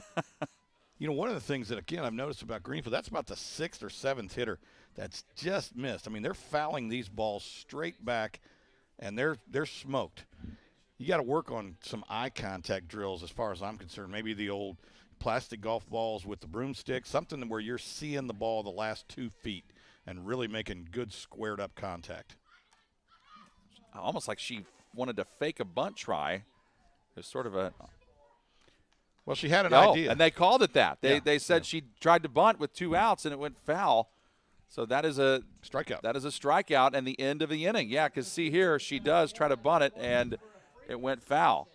One of the things that, again, I've noticed about Greenfield, that's about the 6th or 7th hitter that's just missed. I mean, they're fouling these balls straight back, and they're smoked. You got to work on some eye contact drills as far as I'm concerned. Maybe the old plastic golf balls with the broomstick, something where you're seeing the ball the last 2 feet and really making good squared-up contact. Almost like she wanted to fake a bunt try. It was sort of a – Well, she had an idea. And they called it that. They said she tried to bunt with 2 outs, and it went foul. So that is a strikeout. That is a strikeout and the end of the inning. Yeah, because see here, she does try to bunt it, and it went foul.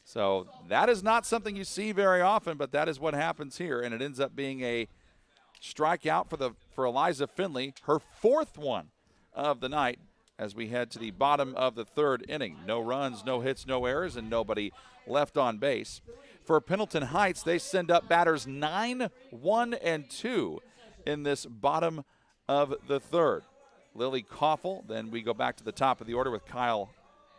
So that is not something you see very often, but that is what happens here, and it ends up being a strikeout for Eliza Finley, her 4th one of the night, as we head to the bottom of the 3rd inning. No runs, no hits, no errors, and nobody left on base. For Pendleton Heights, they send up batters 9, 1, and 2 in this bottom of the 3rd. Lily Koffel, then we go back to the top of the order with Kaya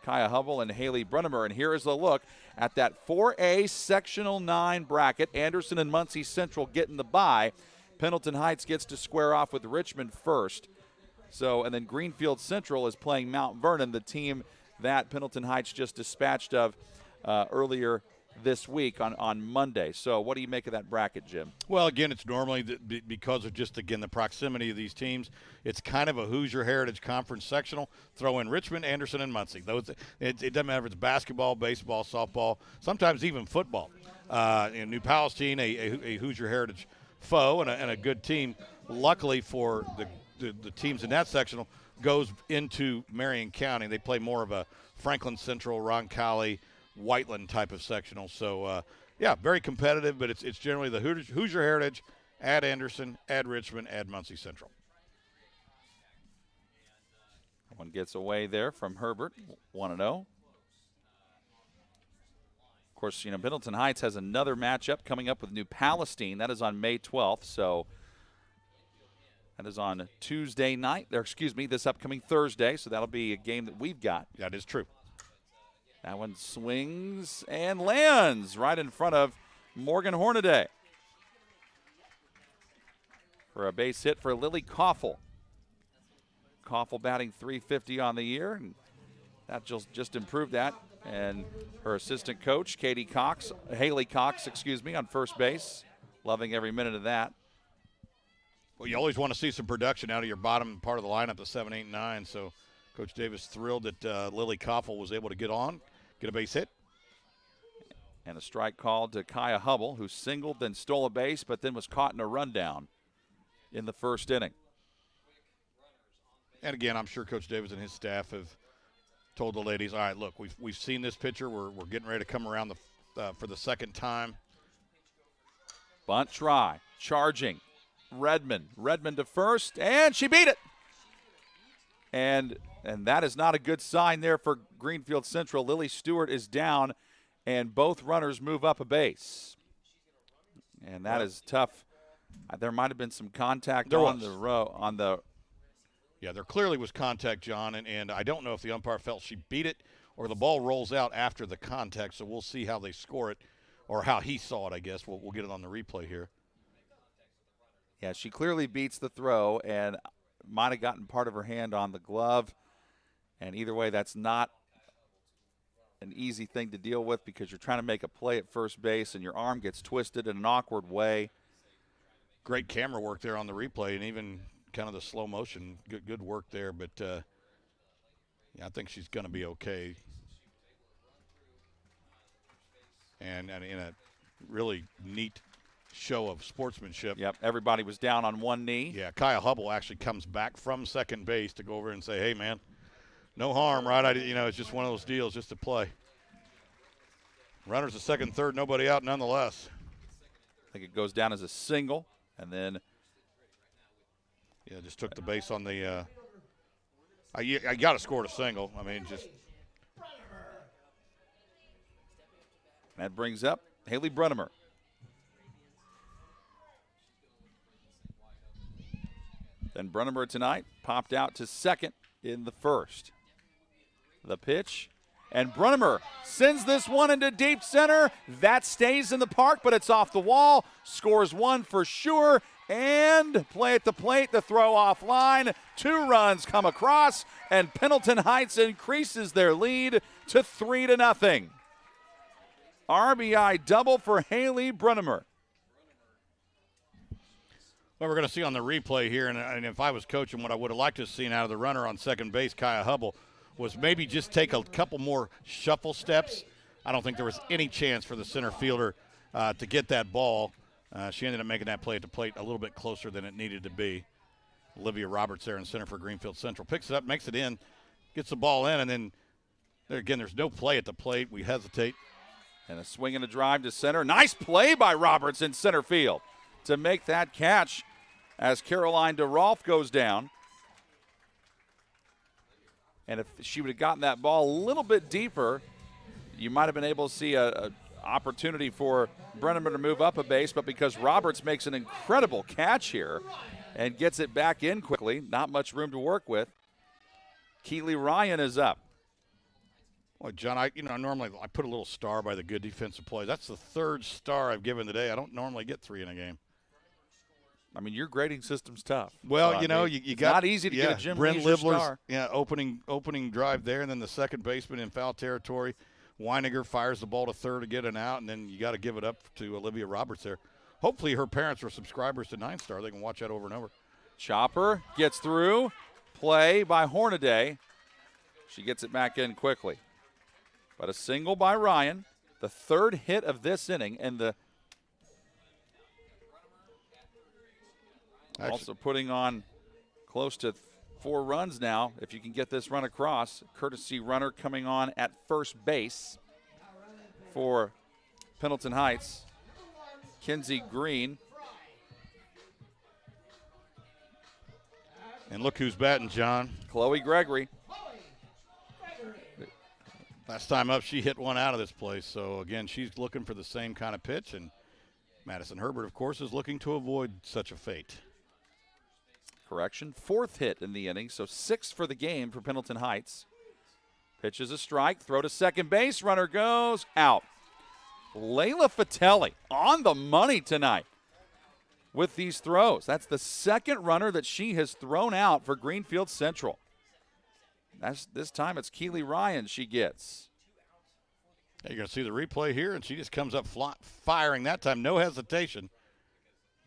Hubble and Haley Brunnemer. And here is a look at that 4A Sectional 9 bracket. Anderson and Muncie Central getting the bye. Pendleton Heights gets to square off with Richmond first. So, and then Greenfield-Central is playing Mount Vernon, the team that Pendleton Heights just dispatched of earlier this week on Monday. So what do you make of that bracket, Jim? Well, again, it's normally because of just, again, the proximity of these teams. It's kind of a Hoosier Heritage Conference sectional. Throw in Richmond, Anderson, and Muncie. It doesn't matter if it's basketball, baseball, softball, sometimes even football. New Palestine, a Hoosier Heritage foe and a good team. Luckily for the teams in that sectional, goes into Marion County. They play more of a Franklin Central, Roncalli, Whiteland type of sectional. So, very competitive, but it's generally the Hoosier Heritage, add Anderson, add Richmond, add Muncie Central. One gets away there from Herbert, 1-0. Of course, you know, Pendleton Heights has another matchup coming up with New Palestine. That is on May 12th, so that is on Tuesday night, or excuse me, this upcoming Thursday, so that'll be a game that we've got. That is true. That one swings and lands right in front of Morgan Hornaday for a base hit for Lily Koffel. Koffel batting .350 on the year, and that just improved that. And her assistant coach, Haley Cox, on first base, loving every minute of that. Well, you always want to see some production out of your bottom part of the lineup, the 7, 8, 9. So Coach Davis thrilled that Lily Koffel was able to get a base hit. And a strike called to Kaya Hubble, who singled, then stole a base, but then was caught in a rundown in the first inning. And again, I'm sure Coach Davis and his staff have told the ladies, all right, look, we've seen this pitcher. We're getting ready to come around for the second time. Bunt try, charging. Redmond to first, and she beat it. And that is not a good sign there for Greenfield-Central. Lily Stewart is down, and both runners move up a base. And that is tough. There might have been some contact on the Yeah, there clearly was contact, John, and I don't know if the umpire felt she beat it or the ball rolls out after the contact, so we'll see how they score it, or how he saw it, I guess. We'll get it on the replay here. Yeah, she clearly beats the throw and might have gotten part of her hand on the glove. And either way, that's not an easy thing to deal with because you're trying to make a play at first base and your arm gets twisted in an awkward way. Great camera work there on the replay, and even kind of the slow motion. Good work there, but yeah, I think she's going to be okay. And in a really neat show of sportsmanship. Yep, everybody was down on one knee. Yeah, Kaya Hubble actually comes back from second base to go over and say, hey, man, no harm, right? It's just one of those deals, just to play. Runners at second, third, nobody out nonetheless. I think it goes down as a single, and then just took the base on the I got to score a single. I mean, just. That brings up Haley Brunnemer. Then Brunnemer tonight popped out to second in the first. The pitch, and Brunnemer sends this one into deep center. That stays in the park, but it's off the wall. Scores one for sure, and play at the plate, the throw offline. 2 runs come across, and Pendleton Heights increases their lead to 3-0. RBI double for Haley Brunnemer. Well, we're going to see on the replay here, and if I was coaching, what I would have liked to have seen out of the runner on second base, Kaya Hubble, was maybe just take a couple more shuffle steps. I don't think there was any chance for the center fielder to get that ball. She ended up making that play at the plate a little bit closer than it needed to be. Olivia Roberts there in center for Greenfield-Central. Picks it up, makes it in, gets the ball in, and then there again, there's no play at the plate. We hesitate. And a swing and a drive to center. Nice play by Roberts in center field to make that catch as Caroline Derolf goes down. And if she would have gotten that ball a little bit deeper, you might have been able to see a opportunity for Brunnemer to move up a base, but because Roberts makes an incredible catch here and gets it back in quickly, not much room to work with. Keely Ryan is up. Well, John, normally I put a little star by the good defensive plays. That's the 3rd star I've given today. I don't normally get 3 in a game. I mean, your grading system's tough. Well, you got not easy to get a Jim Brent Leisure Libler's, star. Yeah, opening drive there, and then the second baseman in foul territory. Weininger fires the ball to third to get an out, and then you got to give it up to Olivia Roberts there. Hopefully her parents are subscribers to NineStar. They can watch that over and over. Chopper gets through. Play by Hornaday. She gets it back in quickly. But a single by Ryan, the 3rd hit of this inning, and also putting on close to 4 runs now, if you can get this run across. Courtesy runner coming on at first base for Pendleton Heights. Kinsey Green. And look who's batting, John. Chloe Gregory. Last time up, she hit one out of this place. So, again, she's looking for the same kind of pitch. And Madison Herbert, of course, is looking to avoid such a fate. Correction, 4th hit in the inning, so 6th for the game for Pendleton Heights. Pitch is a strike, throw to second base, runner goes out. Layla Fatelli on the money tonight with these throws. That's the 2nd runner that she has thrown out for Greenfield-Central. This time it's Keely Ryan she gets. You're going to see the replay here, and she just comes up firing that time, no hesitation.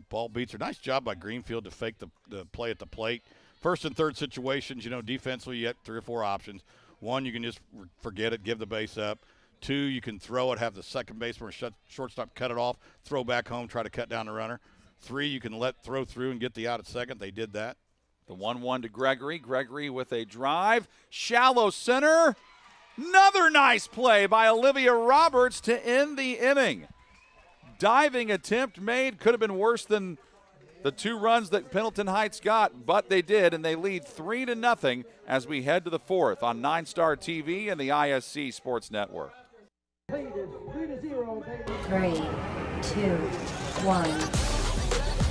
Ball beats her. Nice job by Greenfield to fake the play at the plate. First and third situations, defensively you have 3 or 4 options. 1, you can just forget it, give the base up. 2, you can throw it, have the second baseman or shortstop cut it off, throw back home, try to cut down the runner. 3, you can throw through and get the out at second. They did that. The 1-1 to Gregory. Gregory with a drive. Shallow center. Another nice play by Olivia Roberts to end the inning. Diving attempt made. Could have been worse than the 2 runs that Pendleton Heights got, but they did, and they lead 3-0 as we head to the 4th on NineStar TV and the ISC Sports Network. 3 to 0. 3, 2, 1.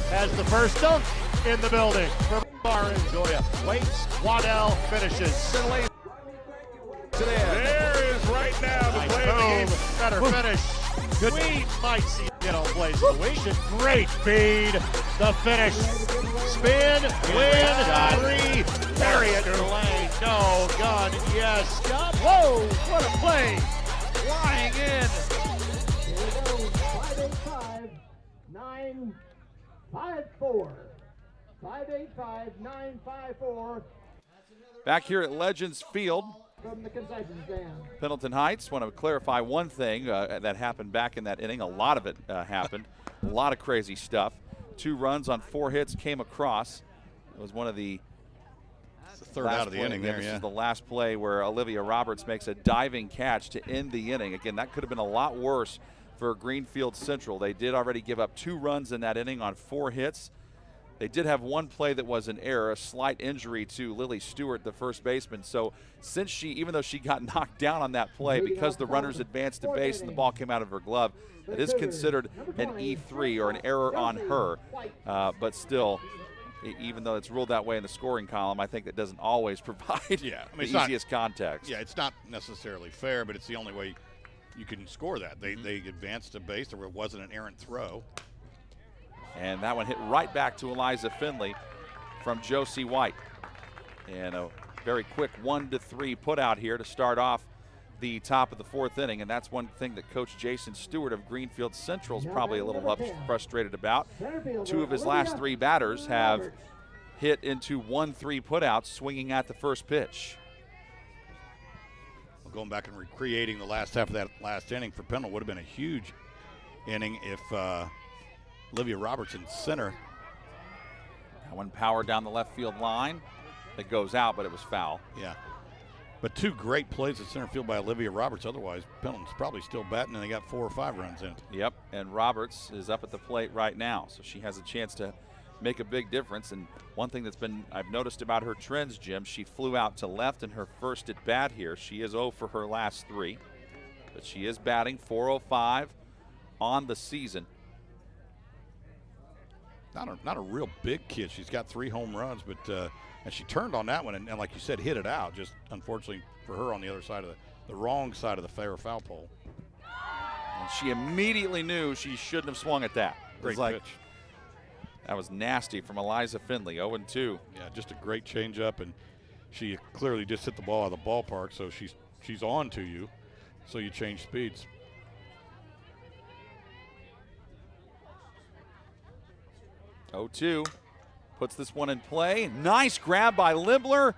Has the first dunk in the building for Barron. Joya waits. Waddell finishes. There is right now the play of the game. Better finish. We might see plays of the week. Great speed. The finish. Spin. Win. 3. Bury it. Lane. No. Gun. Yes. Whoa. What a play. Flying in. 585 954. 585 954. Back here at Legends Field, From the concession stand. Pendleton Heights, want to clarify one thing that happened back in that inning. A lot of it happened. A lot of crazy stuff. 2 runs on 4 hits came across. It was one of the third out of the inning there, This yeah. is the last play where Olivia Roberts makes a diving catch to end the inning. Again, that could have been a lot worse for Greenfield-Central. They did already give up 2 runs in that inning on 4 hits. They did have one play that was an error, a slight injury to Lily Stewart, the first baseman. So since even though she got knocked down on that play, because the runners advanced to base and the ball came out of her glove, it is considered an E3 or an error on her. But still, even though it's ruled that way in the scoring column, I think that doesn't always provide the easiest context. Yeah, it's not necessarily fair, but it's the only way you can score that. They advanced to base, or it wasn't an errant throw. And that one hit right back to Eliza Finley from Josie White. And a very quick 1-3 put out here to start off the top of the 4th inning. And that's one thing that Coach Jason Stewart of Greenfield-Central is probably a little frustrated about. 2 of his last 3 batters have hit into 1-3 putouts swinging at the first pitch. Well, going back and recreating the last half of that last inning for Pendleton would have been a huge inning if Olivia Roberts in center. That one powered down the left field line. It goes out, but it was foul. Yeah. But 2 great plays at center field by Olivia Roberts. Otherwise, Pendleton's probably still batting, and they got 4 or 5 runs in. Yep, and Roberts is up at the plate right now, so she has a chance to make a big difference. And one thing I've noticed about her trends, Jim, she flew out to left in her first at bat here. She is 0 for her last 3, but she is batting .405 on the season. Not a real big kid. She's got 3 home runs, but and she turned on that one and like you said, hit it out. Just unfortunately for her on the other side of the wrong side of the fair foul pole. And she immediately knew she shouldn't have swung at that. Great like, pitch. That was nasty from Eliza Finley, 0-2. Yeah, just a great changeup, and she clearly just hit the ball out of the ballpark. So she's on to you, so you change speeds. .02 puts this one in play. Nice grab by Libler,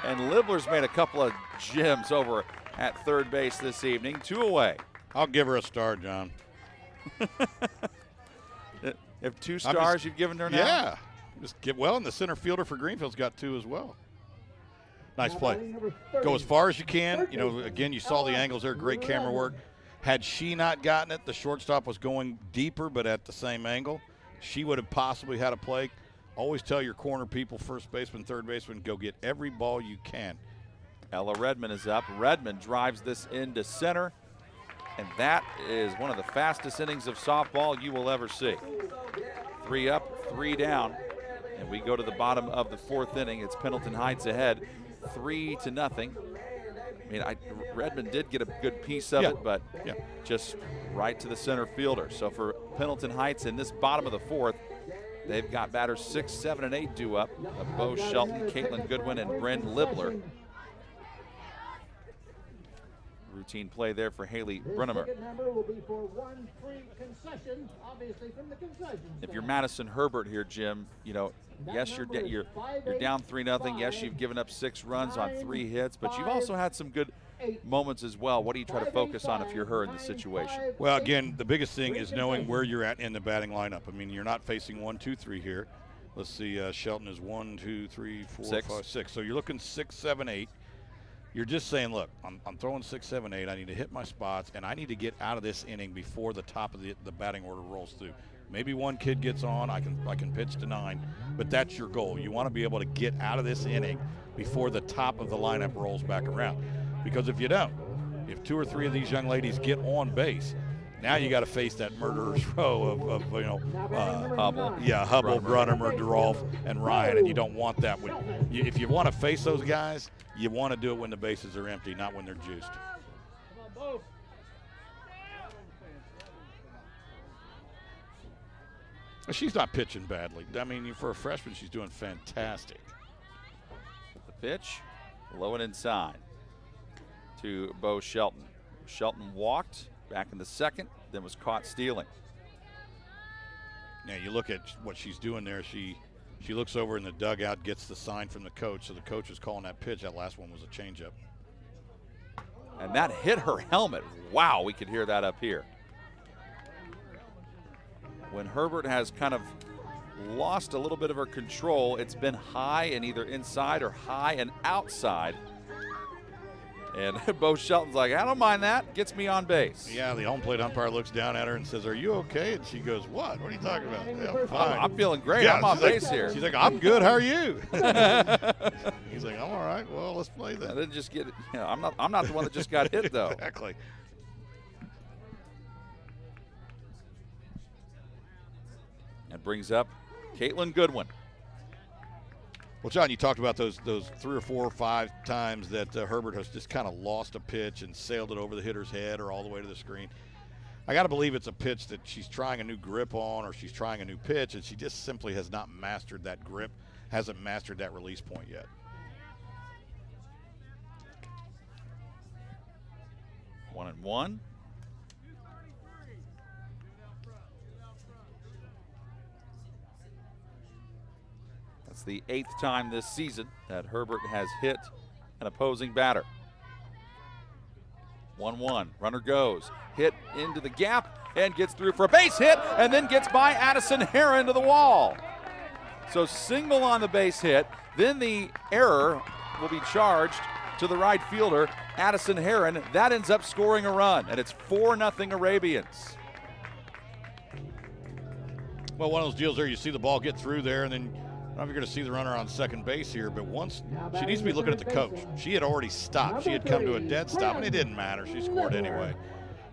and Libler's made a couple of gems over at third base this evening. 2 away. I'll give her a star, John. If 2 stars you've given her now? Yeah. Just get well, and the center fielder for Greenfield's got 2 as well. Nice play. Go as far as you can. Again, you saw the angles there. Great camera work. Had she not gotten it, the shortstop was going deeper, but at the same angle. She would have possibly had a play. Always tell your corner people, first baseman, third baseman, go get every ball you can. Ella Redmond is up. Redmond drives this into center, and that is one of the fastest innings of softball you will ever see. 3 up, 3 down, and we go to the bottom of the 4th inning. It's Pendleton Heights ahead, 3-0. I mean, Redmond did get a good piece of it, but just right to the center fielder. So for Pendleton Heights in this bottom of the 4th, they've got batters 6, 7, and 8 due up. Beau, Shelton, Caitlyn Goodwin, and Bryn Libler. Routine play there for Haley Brunemer. If you're Madison Herbert here, Jim, you know, yes, you're down 3-0. Yes, you've given up 6 runs on 3 hits, but you've also had some good moments as well. What do you try to focus on if you're her in the situation? Well, again, the biggest thing is knowing where you're at in the batting lineup. I mean, you're not facing 1, 2, 3 here. Let's see, Shelton is 1, 2, 3, 4, 5, 6. So you're looking 6, 7, 8. You're just saying, look, I'm throwing 6, 7, 8. I need to hit my spots, and I need to get out of this inning before the top of the batting order rolls through. Maybe one kid gets on, I can pitch to 9, but that's your goal. You want to be able to get out of this inning before the top of the lineup rolls back around. Because if you don't, if 2 or 3 of these young ladies get on base, now you got to face that murderer's row of Hubble, Brunnemer, Derolf, and Ryan, and you don't want that. If you want to face those guys, you want to do it when the bases are empty, not when they're juiced. She's not pitching badly. I mean, for a freshman, she's doing fantastic. The pitch, low and inside to Beau Shelton. Shelton walked back in the 2nd, then was caught stealing. Now you look at what she's doing there. She looks over in the dugout, gets the sign from the coach. So the coach is calling that pitch. That last one was a changeup. And that hit her helmet. Wow, we could hear that up here. When Herbert has kind of lost a little bit of her control, it's been high and either inside or high and outside. And Beau Shelton's like, I don't mind that. Gets me on base. Yeah, the home plate umpire looks down at her and says, are you okay? And she goes, what? What are you talking about? Yeah, I'm fine. I'm feeling great. Yeah, I'm on base here. She's like, I'm good. How are you? He's like, I'm all right. Well, let's play that. I didn't just get it. You know, I'm not the one that just got hit, though. Exactly. And brings up Caitlyn Goodwin. Well, John, you talked about those 3 or 4 or 5 times that Herbert has just kind of lost a pitch and sailed it over the hitter's head or all the way to the screen. I got to believe it's a pitch that she's trying a new grip on, or she's trying a new pitch, and she just simply has not mastered that grip, hasn't mastered that release point yet. One and one. That's the 8th time this season that Herbert has hit an opposing batter. 1-1, runner goes, hit into the gap and gets through for a base hit and then gets by Addison Heron to the wall. So single on the base hit, then the error will be charged to the right fielder, Addison Heron. That ends up scoring a run, and it's 4-0 Arabians. Well, one of those deals there, you see the ball get through there, and then I don't know if you're going to see the runner on second base here, but once she needs to be looking at the coach. She had already stopped. She had come to a dead stop, and it didn't matter. She scored anyway.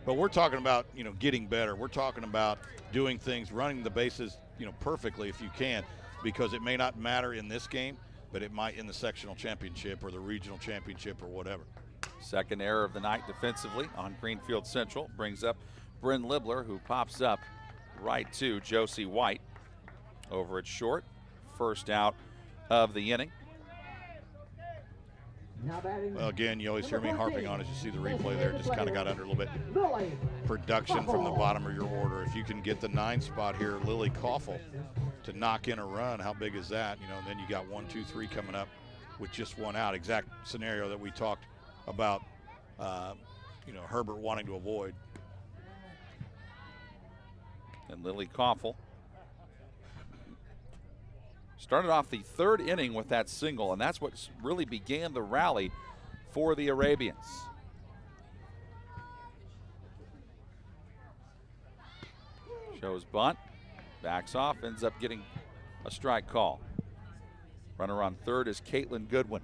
But we're talking about, getting better. We're talking about doing things, running the bases, perfectly if you can, because it may not matter in this game, but it might in the sectional championship or the regional championship or whatever. Second error of the night defensively on Greenfield-Central brings up Bryn Libler, who pops up right to Josie White over at short. First out of the inning. Well, again, you always hear me harping on as you see the replay there. Just kind of got under a little bit. Production from the bottom of your order. If you can get the 9 spot here, Lily Koffel, to knock in a run, how big is that? And then you got 1, 2, 3 coming up with just 1 out. Exact scenario that we talked about, Herbert wanting to avoid. And Lily Koffel started off the 3rd inning with that single, and that's what really began the rally for the Arabians. Shows bunt, backs off, ends up getting a strike call. Runner on 3rd is Caitlyn Goodwin.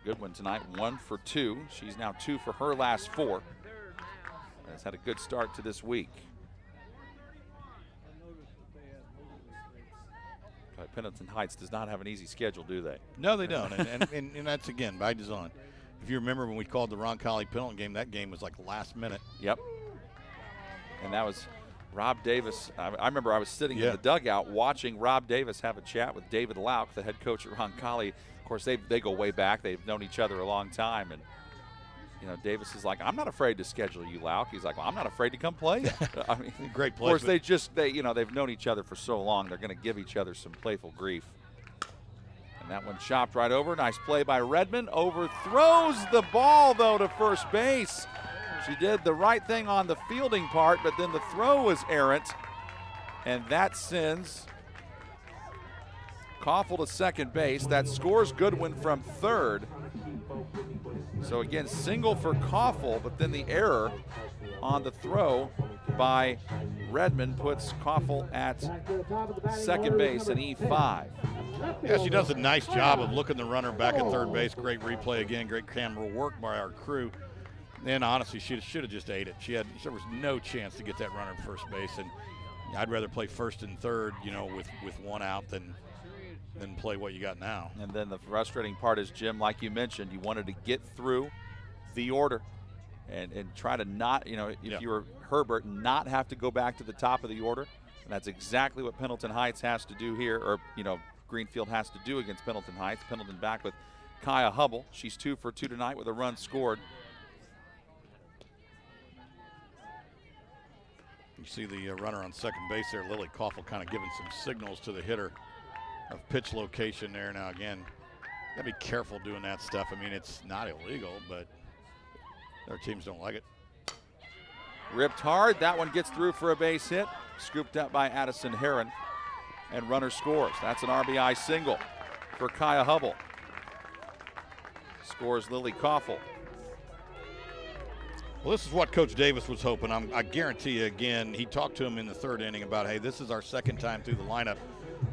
Goodwin tonight, 1 for 2. She's now 2 for her last 4. Has had a good start to this week. Pendleton Heights does not have an easy schedule, do they? No, they don't. and that's, again, by design. If you remember when we called the Roncalli-Pendleton game, that game was like last minute. Yep. And that was Rob Davis. I remember I was sitting in the dugout watching Rob Davis have a chat with David Lauk, the head coach at Roncalli. Of course, they go way back. They've known each other a long time. And, you know, Davis is like, I'm not afraid to schedule you, Lauk. He's like, well, I'm not afraid to come play. I mean, great play. Of course, they've known each other for so long. They're going to give each other some playful grief. And that one chopped right over. Nice play by Redmond. Overthrows the ball, though, to first base. She did the right thing on the fielding part, but then the throw was errant. And that sends Koffel to second base. That scores Goodwin from third. So again, single for Koffel, but then the error on the throw by Redmond puts Koffel at second base in E5. Yeah, she does a nice job of looking the runner back at third base. Great replay again, great camera work by our crew. And honestly, she should have just ate it. There was no chance to get that runner at first base, and I'd rather play first and third, you know, with one out than play what you got now. And then the frustrating part is, Jim, like you mentioned, you wanted to get through the order and try to not, you know, if you were Herbert, not have to go back to the top of the order. And that's exactly what Pendleton Heights has to do here, or, you know, Greenfield has to do against Pendleton Heights. Pendleton back with Kaya Hubble. She's 2 for 2 tonight with a run scored. You see the runner on second base there, Lily Koffel, kind of giving some signals to the hitter of pitch location there. Now again, gotta be careful doing that stuff. I mean, it's not illegal, but their teams don't like it. Ripped hard. That one gets through for a base hit. Scooped up by Addison Heron, and runner scores. That's an RBI single for Kaya Hubble. Scores Lily Koffel. Well, this is what Coach Davis was hoping. I guarantee you, again, he talked to him in the third inning about, hey, this is our second time through the lineup.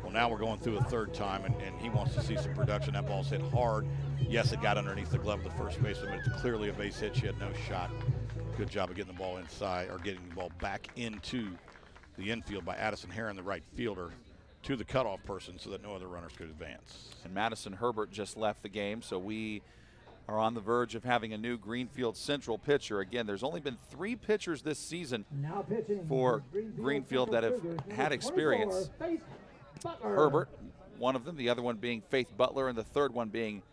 Well, now we're going through a third time, and he wants to see some production. That ball's hit hard. Yes, it got underneath the glove of the first baseman, but it's clearly a base hit. She had no shot. Good job of getting the ball inside, or getting the ball back into the infield by Addison Heron, the right fielder, to the cutoff person so that no other runners could advance. And Madison Herbert just left the game, so we are on the verge of having a new Greenfield-Central pitcher. Again, there's only been 3 pitchers this season for Greenfield that have had experience. Herbert, one of them, the other one being Faith Butler, and the third one being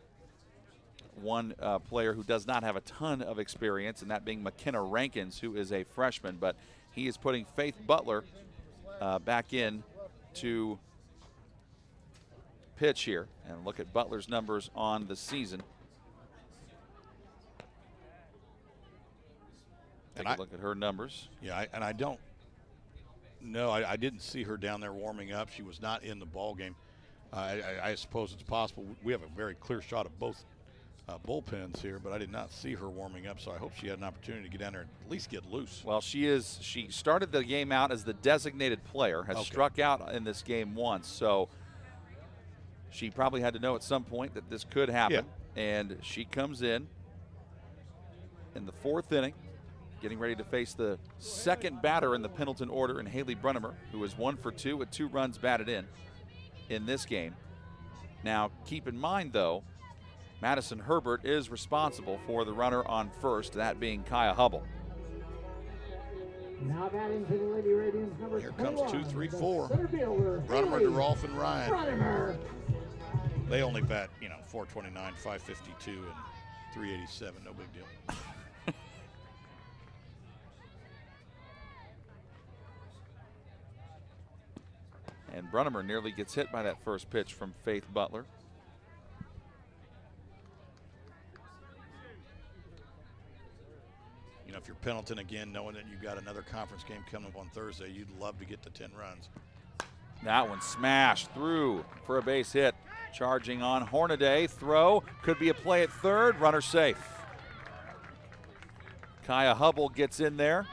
one player who does not have a ton of experience, and that being McKenna Rankins, who is a freshman. But he is putting Faith Butler back in to pitch here. And look at Butler's numbers on the season. Take a look at her numbers. Yeah, and I don't know. I didn't see her down there warming up. She was not in the ball game. I suppose it's possible. We have a very clear shot of both bullpens here, but I did not see her warming up, so I hope she had an opportunity to get down there and at least get loose. Well, she started the game out as the designated player, has struck out in this game once, so she probably had to know at some point that this could happen. Yeah. And she comes in the 4th inning, getting ready to face the second batter in the Pendleton order in Haley Brunnemer, who is 1 for 2 with 2 runs batted in this game. Now, keep in mind, though, Madison Herbert is responsible for the runner on first, that being Kaya Hubble. Now batting for the Lady Radiants, number Here comes 2, 3, 4. Brunnemer, Derolf, and Ryan. Brunnemer. They only bat, 429, 552, and 387. No big deal. And Brunnemer nearly gets hit by that first pitch from Faith Butler. If you're Pendleton, again, knowing that you've got another conference game coming up on Thursday, you'd love to get to 10 runs. That one smashed through for a base hit. Charging on Hornaday. Throw. Could be a play at third. Runner safe. Kaya Hubble gets in there.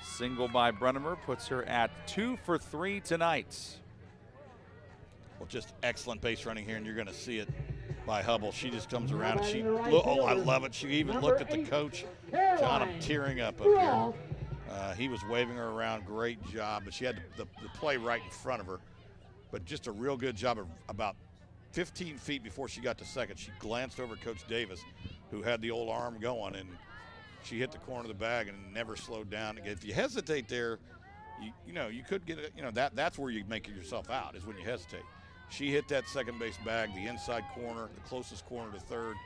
Single by Brunnemer puts her at 2 for 3 tonight. Well, just excellent base running here, and you're going to see it by Hubble. She just comes around and she, oh, I love it. She even looked at the coach. John, I'm tearing up here. He was waving her around. Great job. But she had the play right in front of her. But just a real good job. About 15 feet before she got to second, she glanced over Coach Davis, who had the old arm going, and she hit the corner of the bag and never slowed down. If you hesitate there, you could get it. That's where you make yourself out, is when you hesitate. She hit that second base bag, the inside corner, the closest corner to third,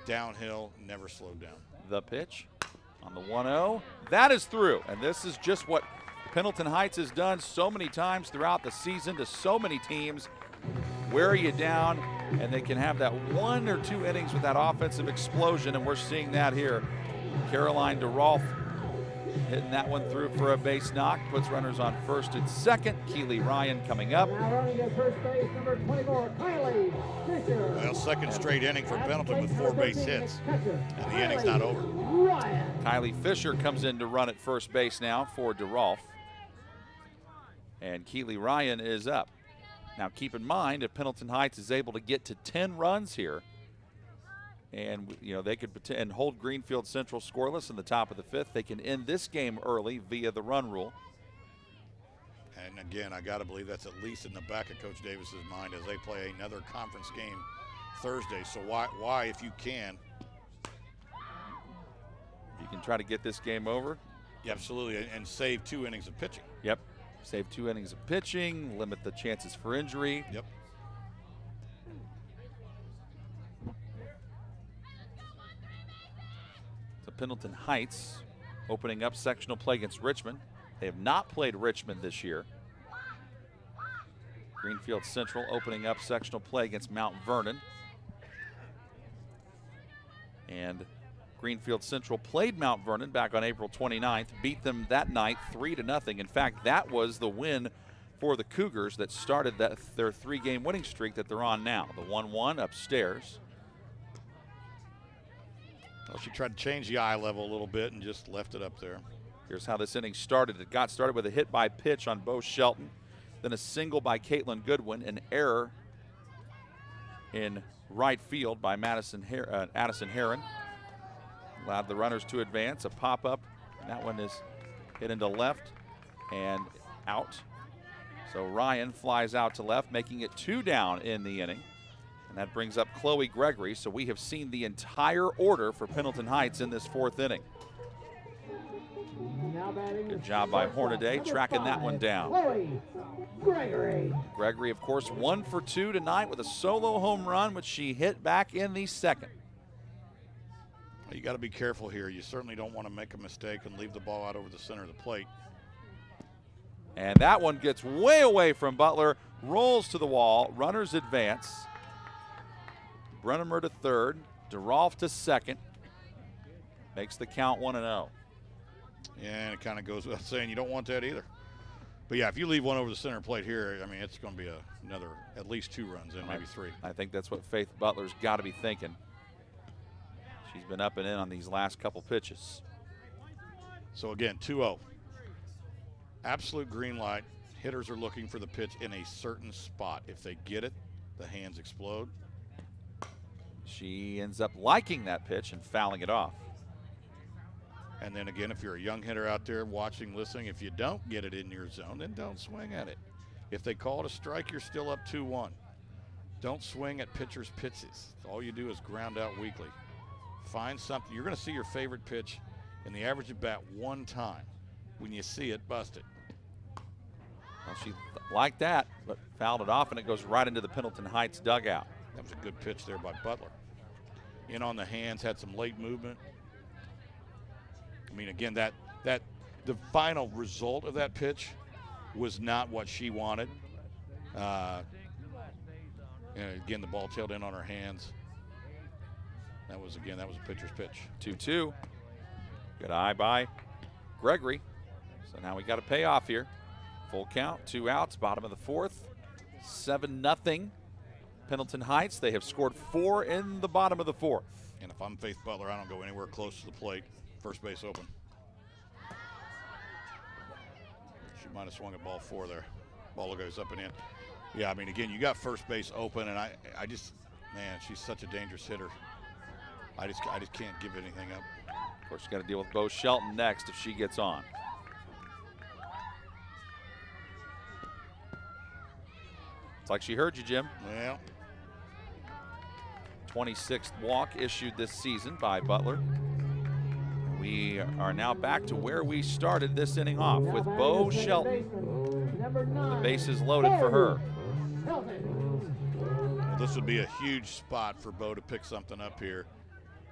downhill, never slowed down. The pitch on the 1-0. That is through, and this is just what Pendleton Heights has done so many times throughout the season to so many teams. Wear you down, and they can have that 1 or 2 innings with that offensive explosion, and we're seeing that here. Caroline Derolf hitting that one through for a base knock, puts runners on first and second. Keely Ryan coming up. Now running at first base, number 24, Kylie Fisher. Well, second straight inning for Pendleton with 4 base hits, and the inning's not over. Kylie Fisher comes in to run at first base now for Derolf. And Keely Ryan is up. Now keep in mind, if Pendleton Heights is able to get to 10 runs here, and they could and hold Greenfield-Central scoreless in the top of the 5th, they can end this game early via the run rule. And again, I got to believe that's at least in the back of Coach Davis's mind as they play another conference game Thursday. So why if you can? You can try to get this game over. Yeah, absolutely, and save 2 innings of pitching. Yep, save 2 innings of pitching, limit the chances for injury. Yep. So Pendleton Heights opening up sectional play against Richmond. They have not played Richmond this year. Greenfield-Central opening up sectional play against Mount Vernon. And Greenfield-Central played Mount Vernon back on April 29th, beat them that night 3-0. In fact, that was the win for the Cougars that started their 3-game winning streak that they're on now. The 1-1 upstairs. Well, she tried to change the eye level a little bit and just left it up there. Here's how this inning started. It got started with a hit by pitch on Beau Shelton, then a single by Caitlyn Goodwin, an error in right field by Addison Herron. Allowed the runners to advance. A pop-up, and that one is hit into left and out. So Ryan flies out to left, making it 2 down in the inning. And that brings up Chloe Gregory. So we have seen the entire order for Pendleton Heights in this 4th inning. Good job by Hornaday tracking that one down. Gregory, of course, 1 for 2 tonight with a solo home run, which she hit back in the 2nd. You got to be careful here. You certainly don't want to make a mistake and leave the ball out over the center of the plate. And that one gets way away from Butler, rolls to the wall, runners advance. Brennemer to third, Derolf to second. Makes the count 1-0. And it kind of goes without saying you don't want that either. But yeah, if you leave one over the center plate here, I mean, it's going to be another at least 2 runs in, maybe 3. I think that's what Faith Butler's got to be thinking. She's been up and in on these last couple pitches. So again, 2-0. Absolute green light. Hitters are looking for the pitch in a certain spot. If they get it, the hands explode. She ends up liking that pitch and fouling it off. And then again, if you're a young hitter out there watching, listening, if you don't get it in your zone, then don't swing at it. If they call it a strike, you're still up 2-1. Don't swing at pitchers' pitches. All you do is ground out weakly. Find something. You're going to see your favorite pitch in the average at bat 1 time. When you see it, bust it. Well, she liked that, but fouled it off, and it goes right into the Pendleton Heights dugout. That was a good pitch there by Butler. In on the hands, had some late movement. I mean, again, that the final result of that pitch was not what she wanted. And again, the ball tailed in on her hands. That was a pitcher's pitch. 2-2. Good eye by Gregory. So now we got a payoff here. Full count, 2 outs, bottom of the 4th. 7-0. Pendleton Heights. They have scored 4 in the bottom of the 4th. And if I'm Faith Butler, I don't go anywhere close to the plate. First base open. She might have swung at ball 4 there. Ball goes up and in. Yeah, I mean, again, you got first base open, and I just Man, she's such a dangerous hitter. I just can't give anything up. Of course, she's got to deal with Beau Shelton next if she gets on. It's like she heard you, Jim. Well, 26th walk issued this season by Butler. We are now back to where we started this inning off with Beau Shelton. The bases loaded for her. well, this would be a huge spot for Beau to pick something up here.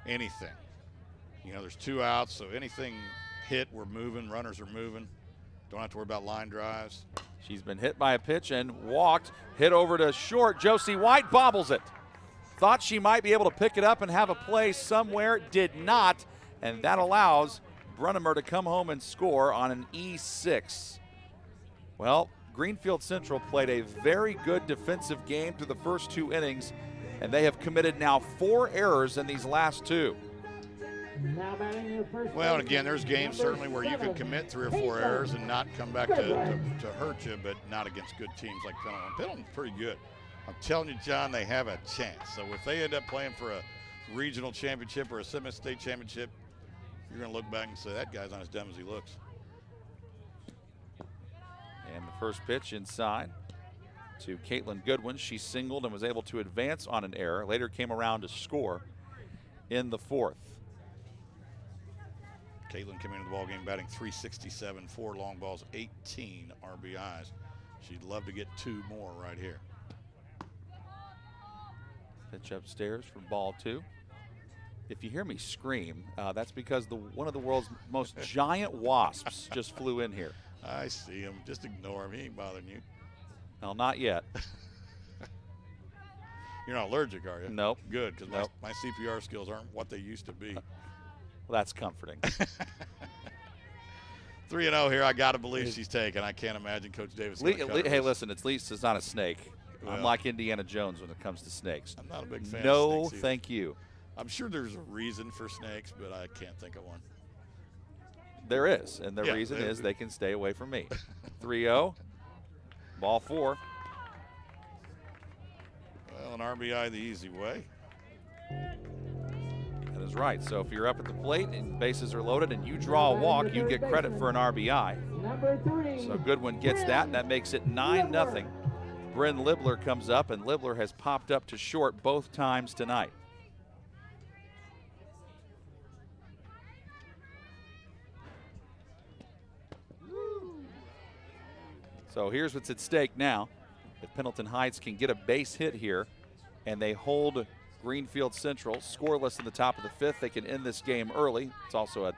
Anything. You know, there's 2 outs, so anything hit, we're moving, runners are moving. Don't have to worry about line drives. She's been hit by a pitch and walked, hit over to short. Josie White bobbles it. Thought she might be able to pick it up and have a play somewhere, did not, and that allows Brunnemer to come home and score on an E6. Well, Greenfield-Central played a very good defensive game through the first 2 innings, and they have committed now 4 errors in these last 2. Well, and again, there's games certainly where you can commit 3 or 4 errors and not come back to hurt you, but not against good teams like Pendleton. Pendleton's pretty good. I'm telling you, John, they have a chance. So if they end up playing for a regional championship or a semi-state championship, you're going to look back and say, that guy's not as dumb as he looks. And the first pitch inside to Caitlyn Goodwin. She singled and was able to advance on an error. Later came around to score in the 4th. Caitlyn came into the ballgame batting .367, 4 long balls, 18 RBIs. She'd love to get 2 more right here. Pitch upstairs for ball 2. If you hear me scream, that's because one of the world's most giant wasps just flew in here. I see him. Just ignore him. He ain't bothering you. Well, not yet. You're not allergic, are you? Nope. Good, because nope. my CPR skills aren't what they used to be. Well, that's comforting. 3-0 here. I got to believe she's taken. I can't imagine Coach Davis. Hey, listen, at least it's not a snake. Well, I'm like Indiana Jones when it comes to snakes. I'm not a big fan of No, snakes either. thank you. I'm sure there's a reason for snakes, but I can't think of one. There is, and the reason is they can stay away from me. 3-0, ball 4. Well, an RBI the easy way. That is right. So if you're up at the plate and bases are loaded and you draw a walk, you get credit for an RBI. So Goodwin gets that, and that makes it 9-0. Bryn Libler comes up, and Libler has popped up to short both times tonight. So here's what's at stake now. If Pendleton Heights can get a base hit here and they hold Greenfield-Central scoreless in the top of the 5th, they can end this game early. It's also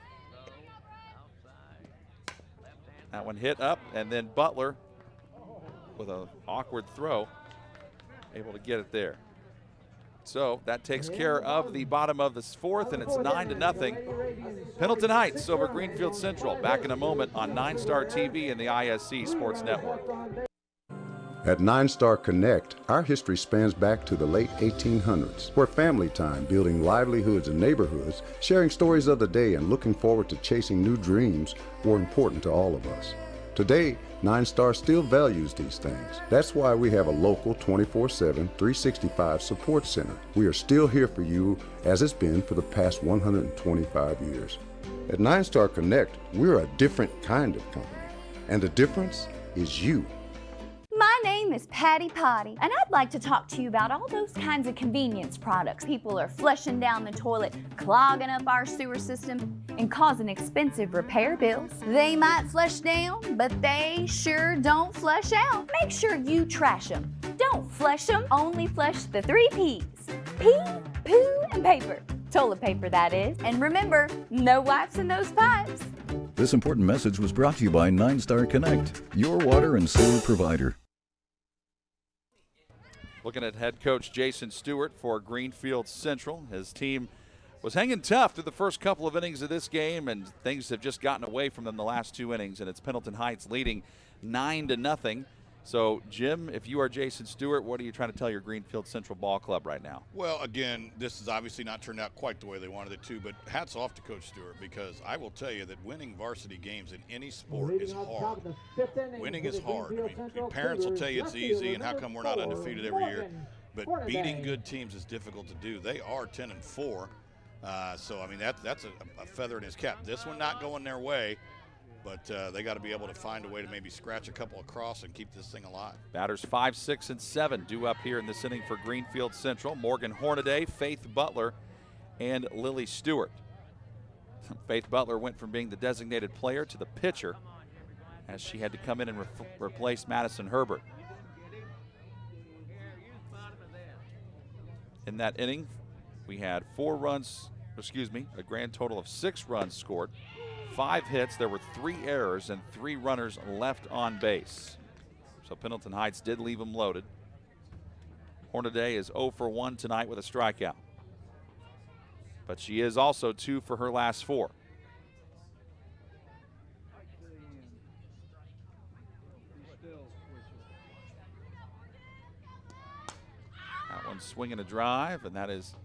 that one hit up, and then Butler with an awkward throw, able to get it there. So that takes care of the bottom of this 4th, and it's 9-0. Pendleton Heights over Greenfield-Central. Back in a moment on NineStar TV and the ISC Sports Network. At NineStar Connect, our history spans back to the late 1800s, where family time, building livelihoods and neighborhoods, sharing stories of the day, and looking forward to chasing new dreams were important to all of us. Today, NineStar still values these things. That's why we have a local 24/7, 365 support center. We are still here for you, as it's been for the past 125 years. At NineStar Connect, we're a different kind of company, and the difference is you. My name is Patty Potty, and I'd like to talk to you about all those kinds of convenience products. People are flushing down the toilet, clogging up our sewer system, and causing expensive repair bills. They might flush down, but they sure don't flush out. Make sure you trash them. Don't flush them, only flush the 3 P's. Pee, poo, and paper. Toilet paper, that is. And remember, no wipes in those pipes. This important message was brought to you by NineStar Connect, your water and sewer provider. Looking at head coach Jason Stewart for Greenfield-Central. His team was hanging tough through the first couple of innings of this game, and things have just gotten away from them the last 2 innings, and it's Pendleton Heights leading 9-0. So, Jim, if you are Jason Stewart, what are you trying to tell your Greenfield-Central ball club right now? Well, again, this has obviously not turned out quite the way they wanted it to, but hats off to Coach Stewart, because I will tell you that winning varsity games in any sport is hard. Winning is hard. I mean, parents will tell you it's easy and how come we're not undefeated every year. but Hornaday. beating good teams is difficult to do. They are 10-4, so I mean that's a feather in his cap. This one not going their way, but they got to be able to find a way to maybe scratch a couple across and keep this thing alive. Batters 5, 6, and 7 due up here in this inning for Greenfield-Central. Morgan Hornaday, Faith Butler, and Lily Stewart. Faith Butler went from being the designated player to the pitcher as she had to come in and replace Madison Herbert. In that inning, we had a grand total of 6 runs scored, 5 hits. There were 3 errors and 3 runners left on base. So Pendleton Heights did leave them loaded. Hornaday is 0 for 1 tonight with a strikeout. But she is also 2 for her last 4. That one's swinging a drive, and that is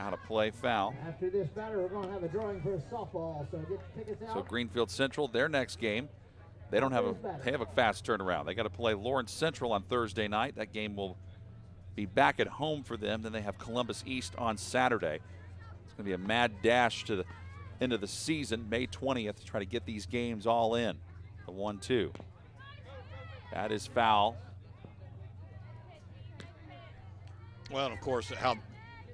out of play, foul. After this batter, we're going to have a drawing for a softball, so get the tickets out. So Greenfield-Central, their next game, they have a fast turnaround. They got to play Lawrence Central on Thursday night. That game will be back at home for them. Then they have Columbus East on Saturday. It's going to be a mad dash to the end of the season, May 20th, to try to get these games all in. The 1-2. That is foul. Well, and of course,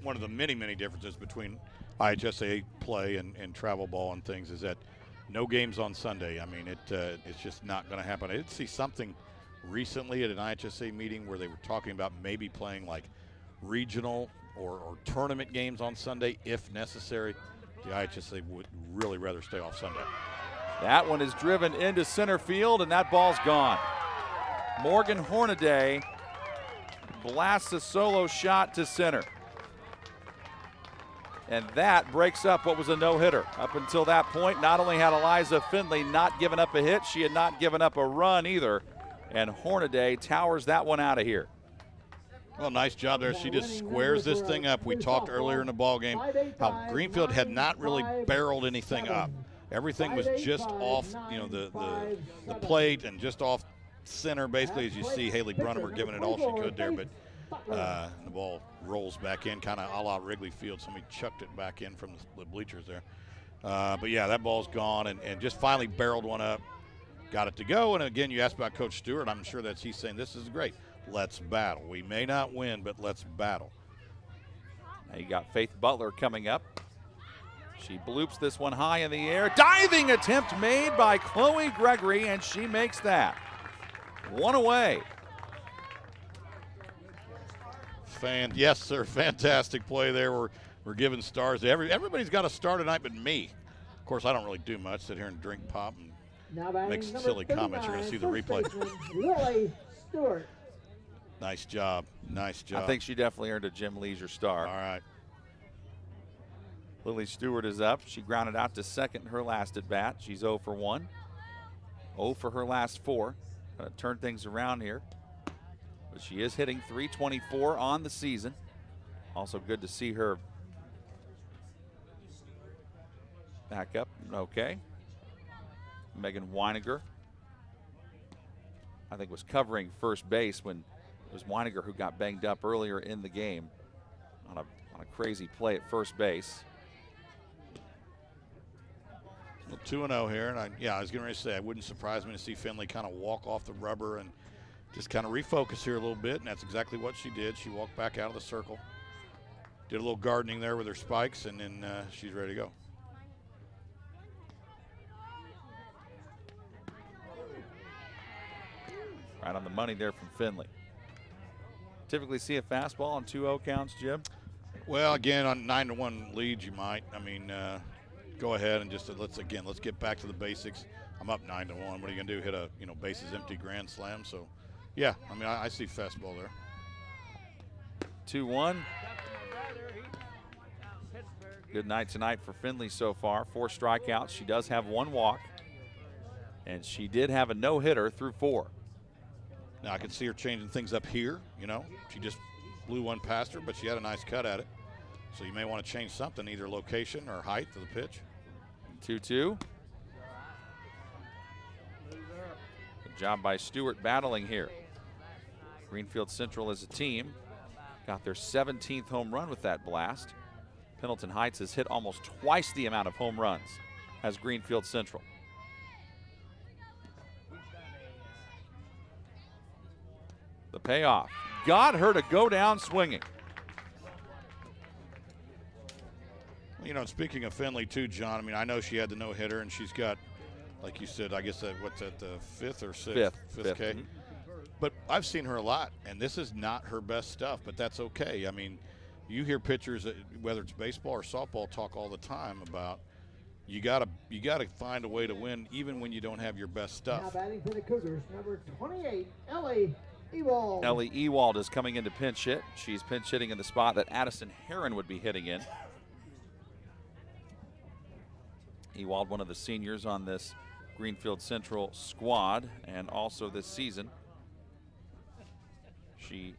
one of the many differences between IHSAA play and travel ball and things is that no games on Sunday. I mean, it's just not going to happen. I did see something recently at an IHSAA meeting where they were talking about maybe playing like regional or tournament games on Sunday if necessary. The IHSAA would really rather stay off Sunday. That one is driven into center field, and that ball's gone. Morgan Hornaday blasts a solo shot to center. And that breaks up what was a no-hitter. Up until that point, not only had Eliza Finley not given up a hit, she had not given up a run either. And Hornaday towers that one out of here. Well, nice job there. She just squares this thing up. We talked earlier in the ball game how Greenfield had not really barreled anything up. Everything was just off, the plate and just off center, basically, as you see Haley Brunnemer giving it all she could there. But the ball rolls back in, kind of a la Wrigley Field. Somebody chucked it back in from the bleachers there. But yeah, that ball's gone and just finally barreled one up. Got it to go. And again, you asked about Coach Stewart. I'm sure that he's saying this is great. Let's battle. We may not win, but let's battle. Now you got Faith Butler coming up. She bloops this one high in the air. Diving attempt made by Chloe Gregory, and she makes that. One away. Yes, sir. Fantastic play there. We're giving stars to everybody's got a star tonight but me. Of course, I don't really do much. Sit here and drink pop and make silly comments. You're going to see the replay. Lily Stewart. Nice job. Nice job. I think she definitely earned a Jim Leisure star. All right. Lily Stewart is up. She grounded out to second her last at bat. She's 0 for 1. 0 for her last 4. Gonna turn things around here. But she is hitting .324 on the season. Also good to see her back up. Okay. Megan Weiniger, I think, was covering first base when it was Weiniger who got banged up earlier in the game on a crazy play at first base. Well, 2-0 here, and I was getting ready to say, it wouldn't surprise me to see Finley kind of walk off the rubber and just kind of refocus here a little bit, and that's exactly what she did. She walked back out of the circle, did a little gardening there with her spikes, and then she's ready to go. Right on the money there from Finley. Typically see a fastball on 2-0 counts, Jim? Well, again, on 9-1 leads, you might. I mean, go ahead and just let's get back to the basics. I'm up 9-1. What are you gonna do? Hit a bases empty grand slam? So, yeah, I mean, I see fastball there. 2-1. Good night tonight for Finley so far. 4 strikeouts. She does have 1 walk, and she did have a no-hitter through 4. Now I can see her changing things up here. She just blew one past her, but she had a nice cut at it. So you may want to change something, either location or height of the pitch. 2-2. Good job by Stewart battling here. Greenfield-Central as a team got their 17th home run with that blast. Pendleton Heights has hit almost twice the amount of home runs as Greenfield-Central. The payoff got her to go down swinging. You know, speaking of Finley too, John, I mean, I know she had the no-hitter, and she's got, like you said, I guess what's that, the fifth or sixth? Fifth K. Mm-hmm. But I've seen her a lot, and this is not her best stuff, but that's okay. I mean, you hear pitchers, whether it's baseball or softball, talk all the time about you gotta find a way to win even when you don't have your best stuff. Now batting for the Cougars, number 28, Ellie Ewald. Ellie Ewald is coming in to pinch hit. She's pinch hitting in the spot that Addison Herron would be hitting in. Ewald, one of the seniors on this Greenfield-Central squad, and also this season. She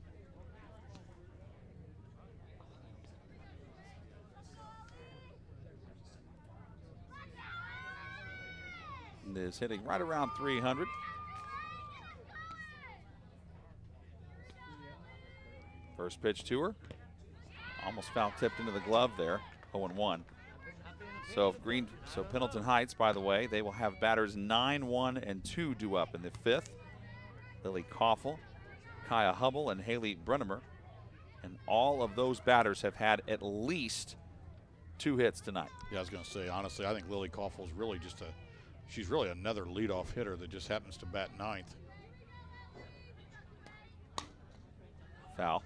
is hitting right around 300. First pitch to her. Almost foul tipped into the glove there, 0-1. So Pendleton Heights, by the way, they will have batters 9, 1, and 2 due up in the 5th. Lily Koffel, Kaya Hubble, and Haley Brennemer. And all of those batters have had at least 2 hits tonight. Yeah, I was going to say, honestly, I think Lily Koffel is really she's really another leadoff hitter that just happens to bat 9th. Foul.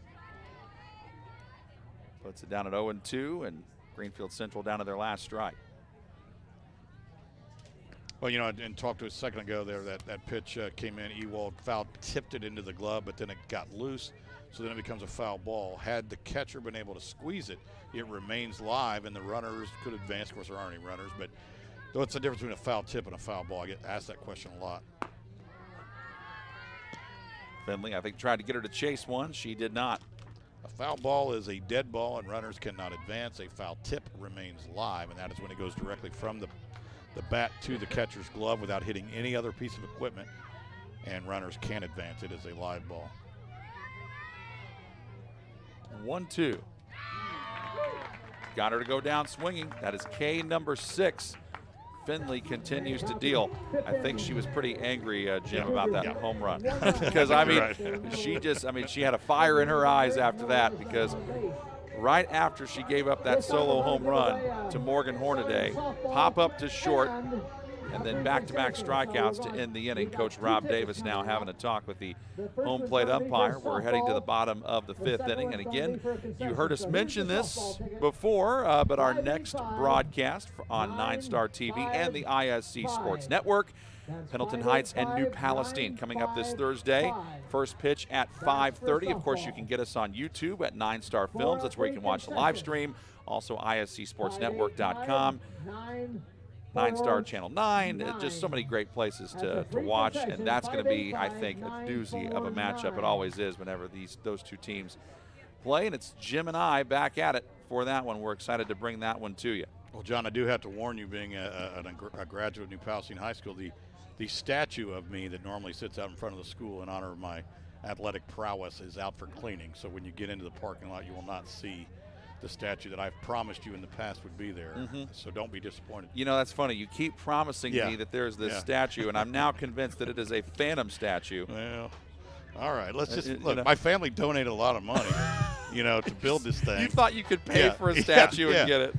Puts it down at 0-2, and Greenfield-Central down to their last strike. Well, you know, and talked to a second ago there, that pitch came in, Ewald foul tipped it into the glove, but then it got loose, so then it becomes a foul ball. Had the catcher been able to squeeze it, it remains live, and the runners could advance. Of course, there aren't any runners, but what's the difference between a foul tip and a foul ball? I get asked that question a lot. Finley, I think, tried to get her to chase one. She did not. A foul ball is a dead ball, and runners cannot advance. A foul tip remains live, and that is when it goes directly from the bat to the catcher's glove without hitting any other piece of equipment, and runners can advance. It is a live ball. 1-2. Got her to go down swinging. That is K number 6. Finley continues to deal. I think she was pretty angry, Jim, about that home run. Because, I mean, she had a fire in her eyes after that, because right after she gave up that solo home run to Morgan Hornaday, pop up to short, and then back-to-back strikeouts to end the inning. Coach Rob Davis now having a talk with the home plate umpire. We're heading to the bottom of the 5th inning. And again, you heard us mention this before, but our next broadcast on NineStar TV and the ISC Sports Network, Pendleton Heights and New Palestine coming up this Thursday. First pitch at 5:30. Of course, you can get us on YouTube at NineStar Films. That's where you can watch the live stream. Also, ISCSportsNetwork.com. NineStar Channel 9, just so many great places to watch, and that's going to be, I think, a doozy of a matchup. It always is whenever those two teams play, and it's Jim and I back at it for that one. We're excited to bring that one to you. Well, John, I do have to warn you, being a graduate of New Palestine High School, the statue of me that normally sits out in front of the school in honor of my athletic prowess is out for cleaning. So when you get into the parking lot, you will not see the statue that I've promised you in the past would be there. So don't be disappointed. You know, that's funny. You keep promising me that there's this statue, and I'm now convinced that it is a phantom statue. Well, all right. Let's just look. My family donated a lot of money, to build this thing. You thought you could pay for a statue and get it.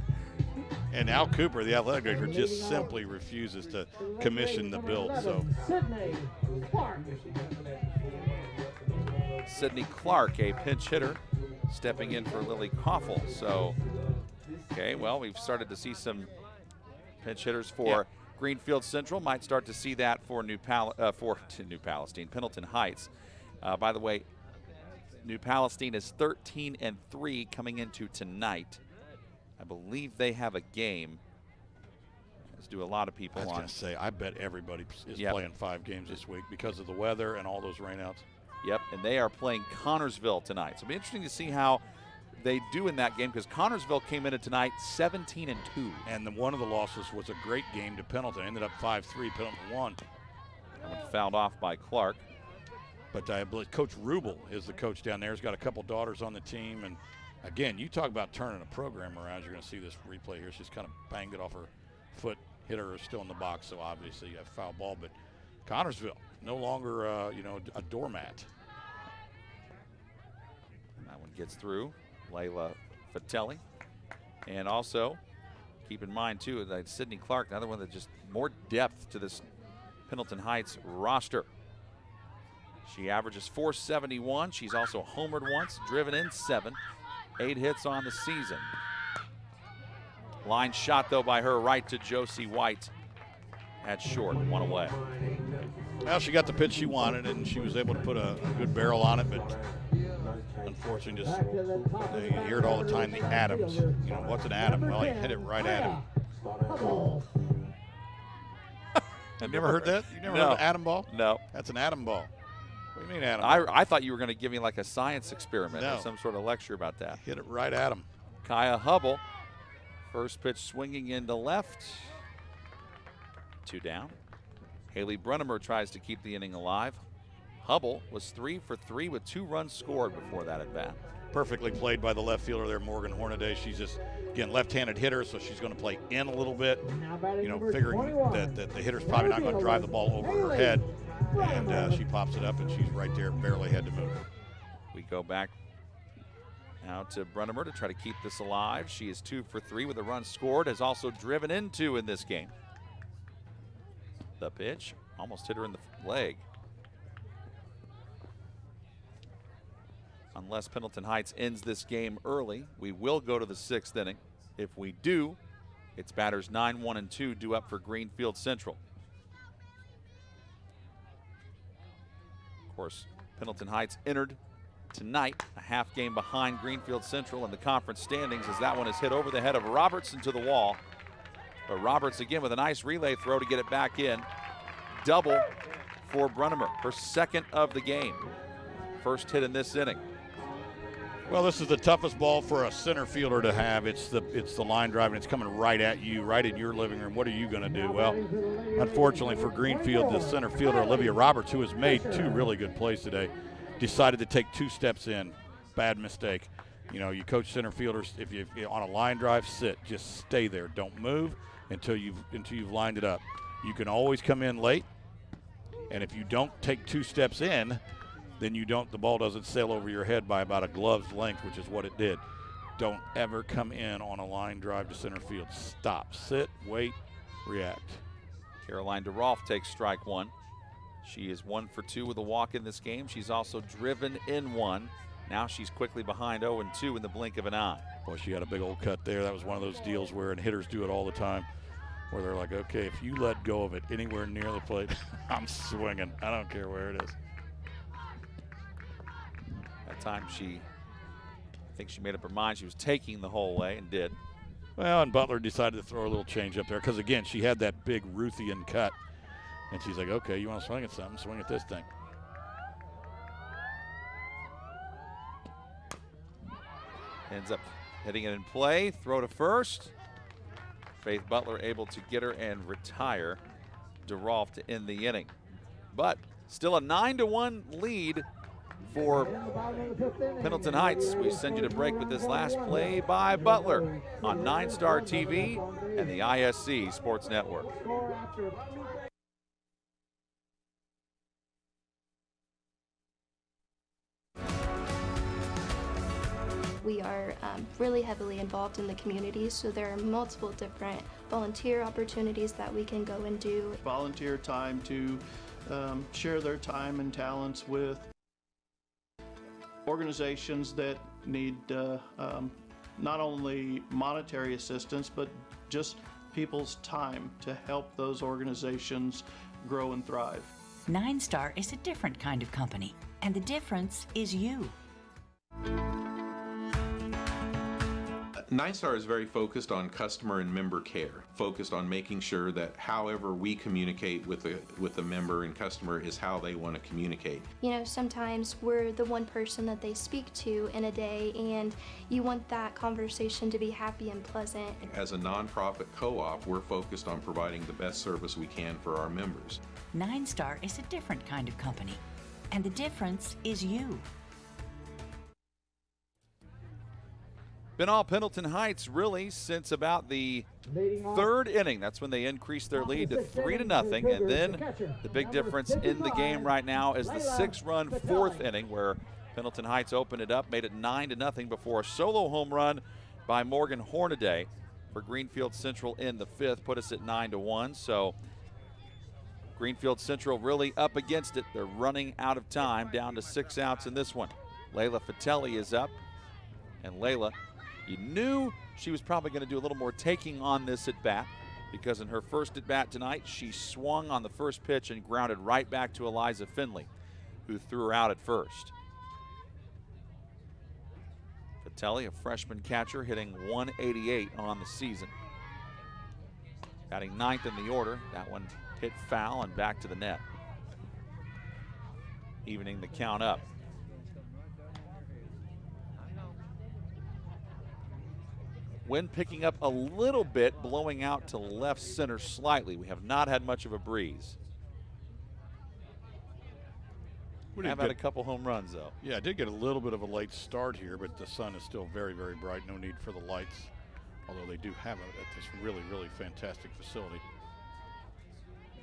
And Al Cooper, the athletic director, just simply refuses to commission the build. So Sydney Clark, a pinch hitter, stepping in for Lily Koffel. So, okay, well, we've started to see some pinch hitters for Greenfield-Central. Might start to see that for New Palestine, Pendleton Heights. By the way, New Palestine is 13-3 coming into tonight. I believe they have a game, as do a lot of people. I was going to say, I bet everybody is playing 5 games this week because of the weather and all those rainouts. Yep, and they are playing Connorsville tonight. So it'll be interesting to see how they do in that game, because Connorsville came in tonight 17-2. And one of the losses was a great game to Pendleton. Ended up 5-3. Pendleton won. That one fouled off by Clark. But I believe Coach Rubel is the coach down there. He's got a couple daughters on the team. And, again, you talk about turning a program around. You're going to see this replay here. She's kind of banged it off her foot, hit her still in the box, so obviously a foul ball. But Connorsville, no longer, a doormat. That one gets through. Layla Fatelli. And also, keep in mind, too, that Sydney Clark, another one that just more depth to this Pendleton Heights roster. She averages .471. She's also homered once, driven in 7, 8 hits on the season. Line shot, though, by her right to Josie White at short, 1 away. Well, she got the pitch she wanted, and she was able to put a good barrel on it, but unfortunately, you hear it all the time, the Adams. What's an Adam? Well, he hit it right at him. You never heard that? You never heard an Adam ball? No. That's an Adam ball. What do you mean Adam? I thought you were going to give me like a science experiment or some sort of lecture about that. Hit it right at him. Kaya Hubble, first pitch swinging into left. 2 down. Haley Brunnemer tries to keep the inning alive. Hubble was 3 for 3 with 2 runs scored before that at bat. Perfectly played by the left fielder there, Morgan Hornaday. She's just, again, left-handed hitter, so she's going to play in a little bit, figuring that the hitter's probably not going to drive the ball over her head. And she pops it up, and she's right there, barely had to move. We go back now to Brunnemer to try to keep this alive. She is 2 for 3 with a run scored, has also driven in 2 in this game. The pitch almost hit her in the leg. Unless Pendleton Heights ends this game early, we will go to the 6th inning. If we do, it's batters 9, 1, and 2 due up for Greenfield-Central. Of course, Pendleton Heights entered tonight a half game behind Greenfield-Central in the conference standings as that one is hit over the head of Roberts into the wall. But Roberts again with a nice relay throw to get it back in. Double for Brunnemer, her 2nd of the game. First hit in this inning. Well, this is the toughest ball for a center fielder to have. It's the line drive, and it's coming right at you, right in your living room. What are you going to do? Well, unfortunately for Greenfield, the center fielder, Olivia Roberts, who has made 2 really good plays today, decided to take 2 steps in. Bad mistake. You coach center fielders, if you're on a line drive, sit. Just stay there. Don't move until you've lined it up. You can always come in late, and if you don't take 2 steps in, then the ball doesn't sail over your head by about a glove's length, which is what it did. Don't ever come in on a line drive to center field. Stop, sit, wait, react. Caroline Derolf takes strike 1. She is 1 for 2 with a walk in this game. She's also driven in 1. Now she's quickly behind 0-2 in the blink of an eye. Boy, she had a big old cut there. That was one of those deals where, and hitters do it all the time, where they're like, okay, if you let go of it anywhere near the plate, I'm swinging. I don't care where it is. That time I think she made up her mind she was taking the whole way and did. Well, and Butler decided to throw a little change up there because, again, she had that big Ruthian cut. And she's like, okay, you want to swing at something? Swing at this thing. Ends up hitting it in play. Throw to first. Faith Butler able to get her and retire Derolf to end the inning. But still a 9-1 lead for Pendleton Heights. We send you to break with this last play by Butler on NineStar TV and the ISC Sports Network. We are really heavily involved in the community, so there are multiple different volunteer opportunities that we can go and do. Volunteer time to share their time and talents with organizations that need not only monetary assistance, but just people's time to help those organizations grow and thrive. NineStar is a different kind of company, and the difference is you. NineStar is very focused on customer and member care, focused on making sure that however we communicate with the member and customer is how they want to communicate. You know, sometimes we're the one person that they speak to in a day, and you want that conversation to be happy and pleasant. As a nonprofit co-op, we're focused on providing the best service we can for our members. NineStar is a different kind of company, And the difference is you. Been all Pendleton Heights really since about the third inning. That's when they increased their lead to 3-0. And then the big difference in the game right now is the 6-run fourth inning where Pendleton Heights opened it up, made it 9-0 before a solo home run by Morgan Hornaday for Greenfield-Central in the fifth, put us at 9-1. So Greenfield-Central really up against it. They're running out of time, down to 6 outs in this one. Layla Fatelli is up, and Layla, you knew she was probably going to do a little more taking on this at bat, because in her first at bat tonight, she swung on the first pitch and grounded right back to Eliza Finley, who threw her out at first. Fatelli, a freshman catcher, hitting 188 on the season. Batting ninth in the order. That one hit foul and back to the net, evening the count up. Wind picking up a little bit, blowing out to left center slightly. We have not had much of a breeze. We have had a couple home runs, though. Yeah, I did get a little bit of a late start here, but the sun is still very, very bright. No need for the lights, although they do have it at this really, really fantastic facility.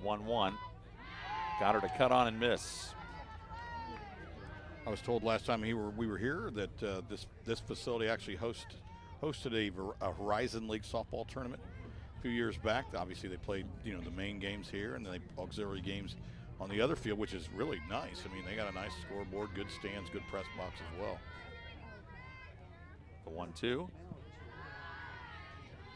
1-1. Got her to cut on and miss. I was told last time we were here that this facility actually hosted a Horizon League softball tournament a few years back. Obviously, they played the main games here, and then they auxiliary games on the other field, which is really nice. I mean, they got a nice scoreboard, good stands, good press box as well. The 1-2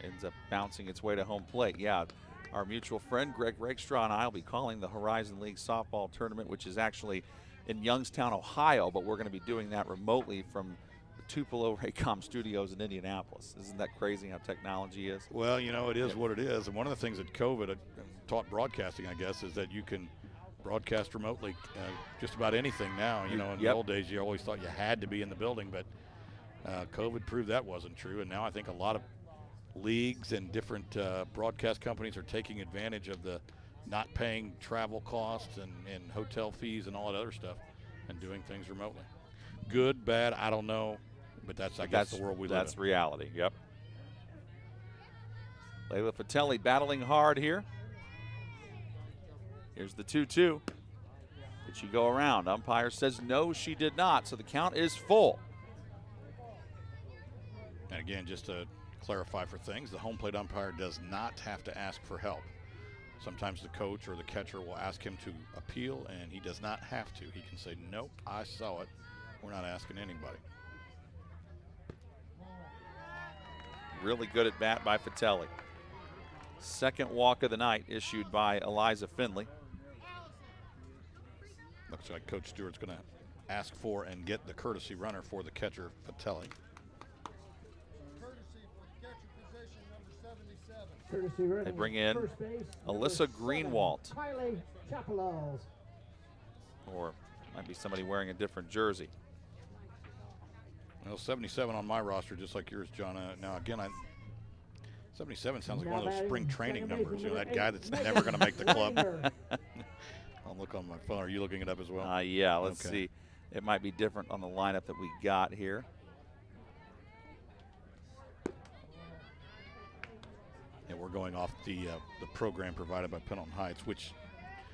ends up bouncing its way to home plate. Yeah, our mutual friend Greg Rakestraw and I will be calling the Horizon League softball tournament, which is actually in Youngstown, Ohio, but we're going to be doing that remotely from the Tupelo Raycom studios in Indianapolis. Isn't that crazy how technology is? Well, it is what it is. And one of the things that COVID taught broadcasting, I guess, is that you can broadcast remotely just about anything now. In the old days, you always thought you had to be in the building, but COVID proved that wasn't true. And now I think a lot of leagues and different broadcast companies are taking advantage of the not paying travel costs and hotel fees and all that other stuff and doing things remotely. Good, bad, I don't know, but that's the world we live in. That's reality, yep. Layla Fatelli battling hard here. Here's the 2-2. Did she go around? Umpire says no, she did not, so the count is full. And again, just to clarify for things, the home plate umpire does not have to ask for help. Sometimes the coach or the catcher will ask him to appeal, and he does not have to. He can say, nope, I saw it. We're not asking anybody. Really good at bat by Fatelli. Second walk of the night issued by Eliza Finley. Looks like Coach Stewart's going to ask for and get the courtesy runner for the catcher, Fatelli. They bring in Alyssa Greenwald. Or might be somebody wearing a different jersey. Well, 77 on my roster, just like yours, John. Now, again, 77 sounds like one of those spring training numbers. That guy that's never going to make the club. I'll look on my phone. Are you looking it up as well? Yeah, let's see. It might be different on the lineup that we got here. And we're going off the program provided by Pendleton Heights, which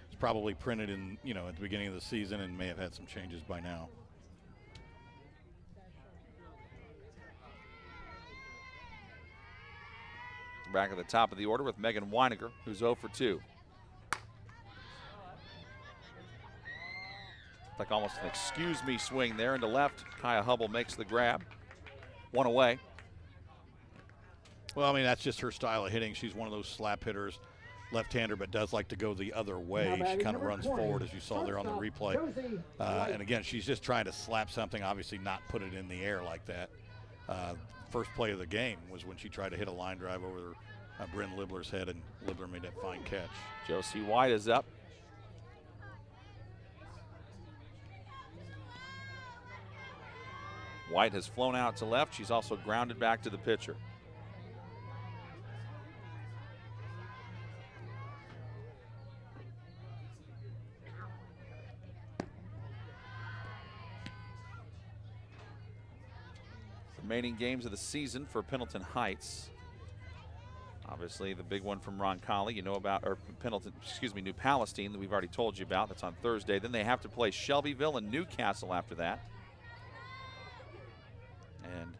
is probably printed in, at the beginning of the season and may have had some changes by now. Back at the top of the order with Megan Weiniger, who's 0 for 2. Like almost an excuse me swing there into left. Kaya Hubble makes the grab. One away. Well, I mean, that's just her style of hitting. She's one of those slap hitters, left-hander, but does like to go the other way. She kind of runs forward, as you saw there on the replay. And again, she's just trying to slap something, obviously not put it in the air like that. First play of the game was when she tried to hit a line drive over Bryn Libler's head, and Libler made that fine catch. Josie White is up. White has flown out to left. She's also grounded back to the pitcher. remaining games of the season for Pendleton Heights. Obviously, the big one from Roncalli, you know about, or Pendleton, excuse me, New Palestine that we've already told you about. That's on Thursday. Then they have to play Shelbyville and Newcastle after that. And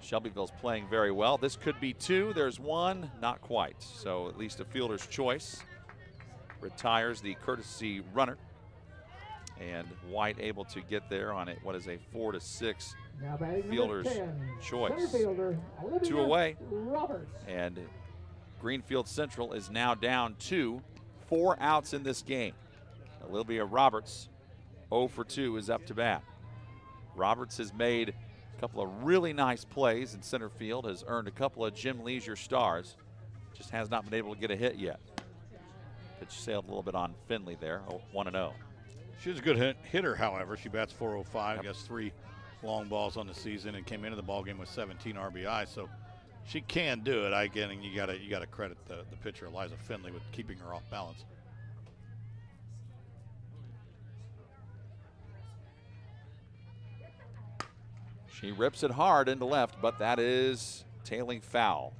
Shelbyville's playing very well. This could be 2. There's 1, not quite. So at least a fielder's choice. Retires the courtesy runner. And White able to get there on it. What is a 4-6 fielder's choice. 2 away. Roberts. And Greenfield-Central is now down 2. 4 outs in this game. Olivia Roberts, 0 for 2, is up to bat. Roberts has made a couple of really nice plays in center field, has earned a couple of Jim Leisure stars, just has not been able to get a hit yet. Pitch sailed a little bit on Finley there, 1-0. She's a good hitter, howeher. She bats .405, gets 3 long balls on the season, and came into the ballgame with 17 RBI, so she can do it. Again, you gotta credit the pitcher, Eliza Finley, with keeping her off balance. She rips it hard into left, but that is tailing foul.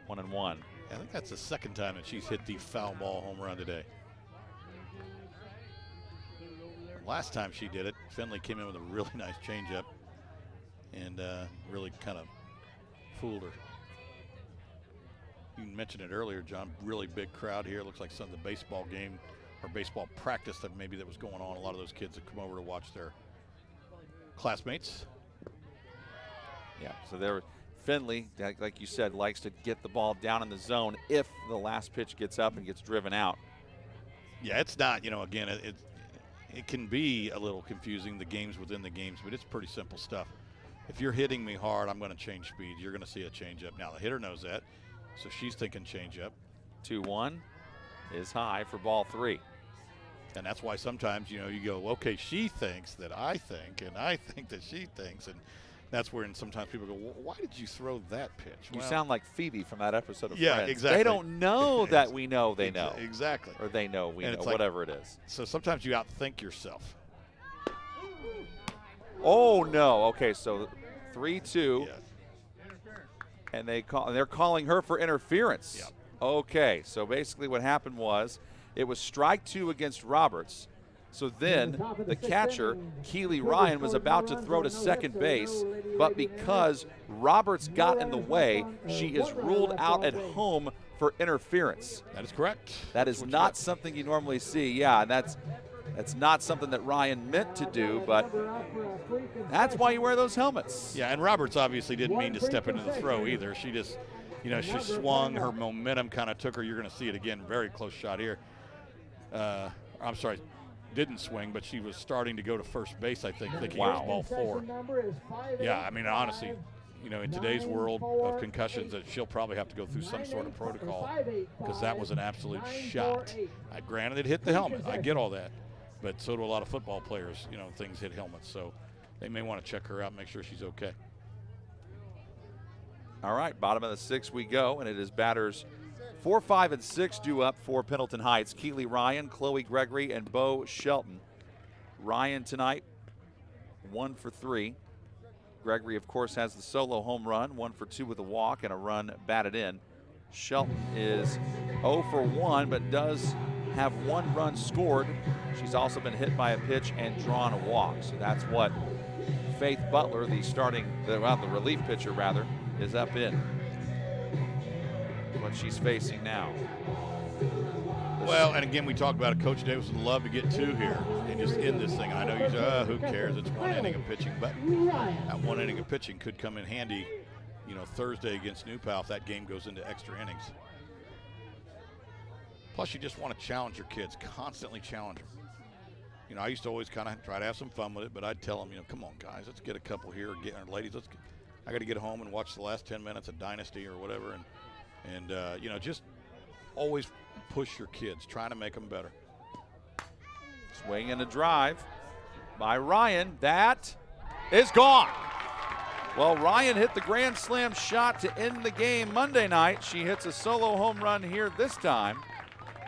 1-1. I think that's the second time that she's hit the foul ball home run today. Last time she did it, Finley came in with a really nice changeup and really kind of fooled her. You mentioned it earlier, John, really big crowd here. Looks like some of the baseball game or baseball practice that was going on. A lot of those kids have come over to watch their classmates. Yeah, so there, Finley, like you said, likes to get the ball down in the zone if the last pitch gets up and gets driven out. Yeah, it's not, again, it can be a little confusing, the games within the games, but it's pretty simple stuff. If you're hitting me hard, I'm going to change speed. You're going to see a changeup. Now, the hitter knows that, so she's thinking changeup. 2-1 is high for ball 3. And that's why sometimes, you go, okay, she thinks that I think, and I think that she thinks, and that's where sometimes people go, well, why did you throw that pitch? You sound like Phoebe from that episode of Yeah, Friends. exactly. They don't know that we know they know. Exactly. Or they know we know, like, whatever it is. So sometimes you outthink yourself. Oh, no. Okay, so 3-2. Yeah. And they're calling her for interference. Yep. Okay, so basically what happened was it was strike 2 against Roberts. So then the catcher, Keely Ryan, was about to throw to second base, but because Roberts got in the way, she is ruled out at home for interference. That is correct. That is not something you normally see. Yeah, and that's not something that Ryan meant to do, but that's why you wear those helmets. Yeah, and Roberts obviously didn't mean to step into the throw either. She just, she swung, her momentum kind of took her. You're going to see it again, very close shot here. I'm sorry, didn't swing, but she was starting to go to first base, I think, thinking it was ball 4. Yeah, I mean, honestly, in today's world of concussions, that she'll probably have to go through some sort of protocol because that was an absolute shot. Granted, it hit the helmet. I get all that. But so do a lot of football players, things hit helmets. So they may want to check her out, make sure she's okay. All right, bottom of the 6th we go, and it is batters 4, 5, and 6 due up for Pendleton Heights. Keely Ryan, Chloe Gregory, and Beau Shelton. Ryan tonight, 1 for 3. Gregory, of course, has the solo home run, 1 for 2 with a walk and a run batted in. Shelton is 0 for 1, but does have 1 run scored. She's also been hit by a pitch and drawn a walk. So that's what Faith Butler, the relief pitcher rather, is up in. What she's facing now. Well, and again, we talked about it. Coach Davis would love to get 2 here and just end this thing. I know you say, who cares? It's 1 inning of pitching, but that 1 inning of pitching could come in handy, Thursday against New Pal if that game goes into extra innings. Plus, you just want to challenge your kids, constantly challenge them. I used to always kind of try to have some fun with it, but I'd tell them, come on, guys, let's get a couple here, ladies, I got to get home and watch the last 10 minutes of Dynasty or whatever, and just always push your kids, trying to make them better. Swing and a drive by Ryan. That is gone. Well, Ryan hit the grand slam shot to end the game Monday night. She hits a solo home run here this time,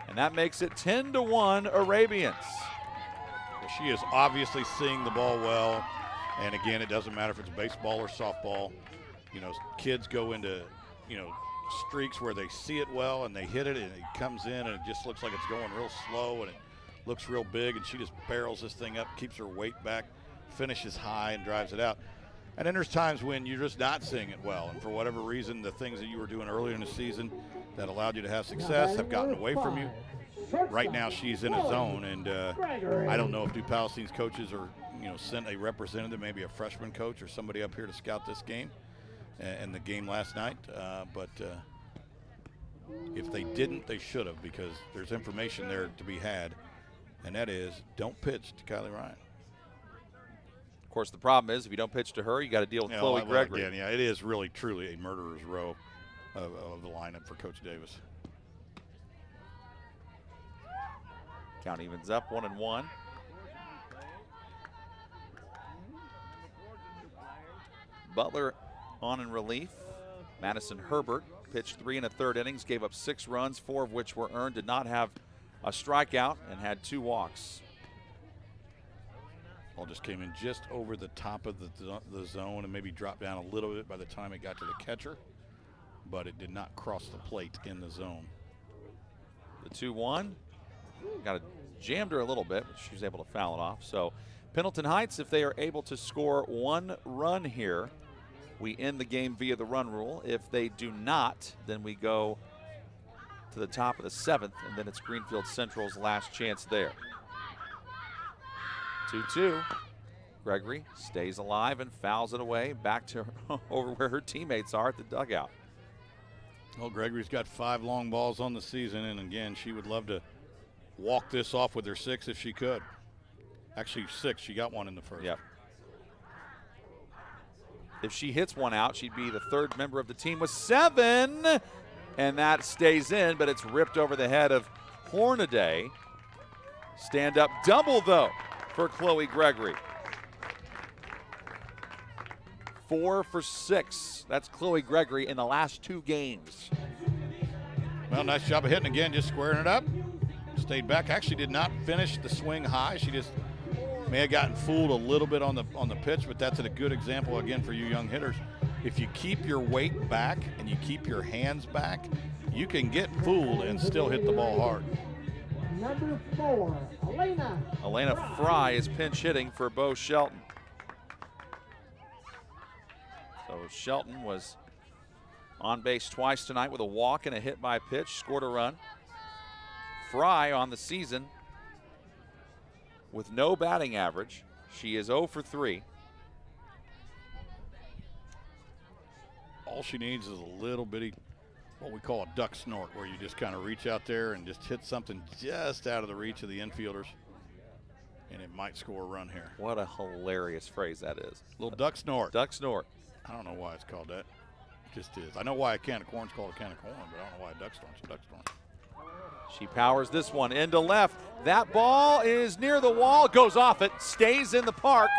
and that makes it 10-1 Arabians. Well, she is obviously seeing the ball well. And again, it doesn't matter if it's baseball or softball. You know, kids go into, you know, streaks where they see it well and they hit it and it comes in and it just looks like it's going real slow and it looks real big, and she just barrels this thing up, keeps her weight back, finishes high and drives it out. And then there's times when you're just not seeing it well, and for whatever reason, the things that you were doing earlier in the season that allowed you to have success have gotten away from you. Right now she's in a zone, and I don't know if New Palestine's coaches are, you know, sent a representative, maybe a freshman coach or somebody up here to scout this game and the game last night, but if they didn't, they should have, because there's information there to be had, and that is don't pitch to Kylie Ryan. Of course, the problem is if you don't pitch to her, you got to deal with Chloe Gregory. Again, yeah, it is really, truly a murderer's row of the lineup for Coach Davis. Count evens up 1-1. Butler on in relief. Madison Herbert pitched 3 1/3 innings, gave up 6 runs, 4 of which were earned, did not have a strikeout, and had 2 walks. Ball just came in just over the top of the zone and maybe dropped down a little bit by the time it got to the catcher, but it did not cross the plate in the zone. The 2-1. Got it, jammed her a little bit, but she was able to foul it off. So Pendleton Heights, if they are able to score 1 run here, we end the game via the run rule. If they do not, then we go to the top of the 7th, and then it's Greenfield-Central's last chance there. 2-2. Gregory stays alive and fouls it away back to over where her teammates are at the dugout. Well, Gregory's got 5 long balls on the season, and again, she would love to walk this off with her 6 if she could. Actually 6, she got 1 in the first. Yep. If she hits 1 out, she'd be the 3rd member of the team with 7, and that stays in, but it's ripped over the head of Hornaday. Stand up double though for Chloe Gregory. 4 for 6. That's Chloe Gregory in the last 2 games. Well, nice job of hitting again, just squaring it up. Stayed back. Actually did not finish the swing high. She just may have gotten fooled a little bit on the pitch, but that's a good example again for you young hitters. If you keep your weight back and you keep your hands back, you can get fooled and still hit the ball hard. Number 4, Elena. Elena Fry is pinch hitting for Beau Shelton. So Shelton was on base twice tonight with a walk and a hit by pitch, scored a run. Fry on the season with no batting average. She is 0 for 3. All she needs is a little bitty, what we call a duck snort, where you just kind of reach out there and just hit something just out of the reach of the infielders, and it might score a run here. What a hilarious phrase that is. Little duck snort. Duck snort. I don't know why it's called that. It just is. I know why a can of corn's called a can of corn, but I don't know why a duck snort's a duck snort. She powers this one into left. That ball is near the wall, goes off it, stays in the park,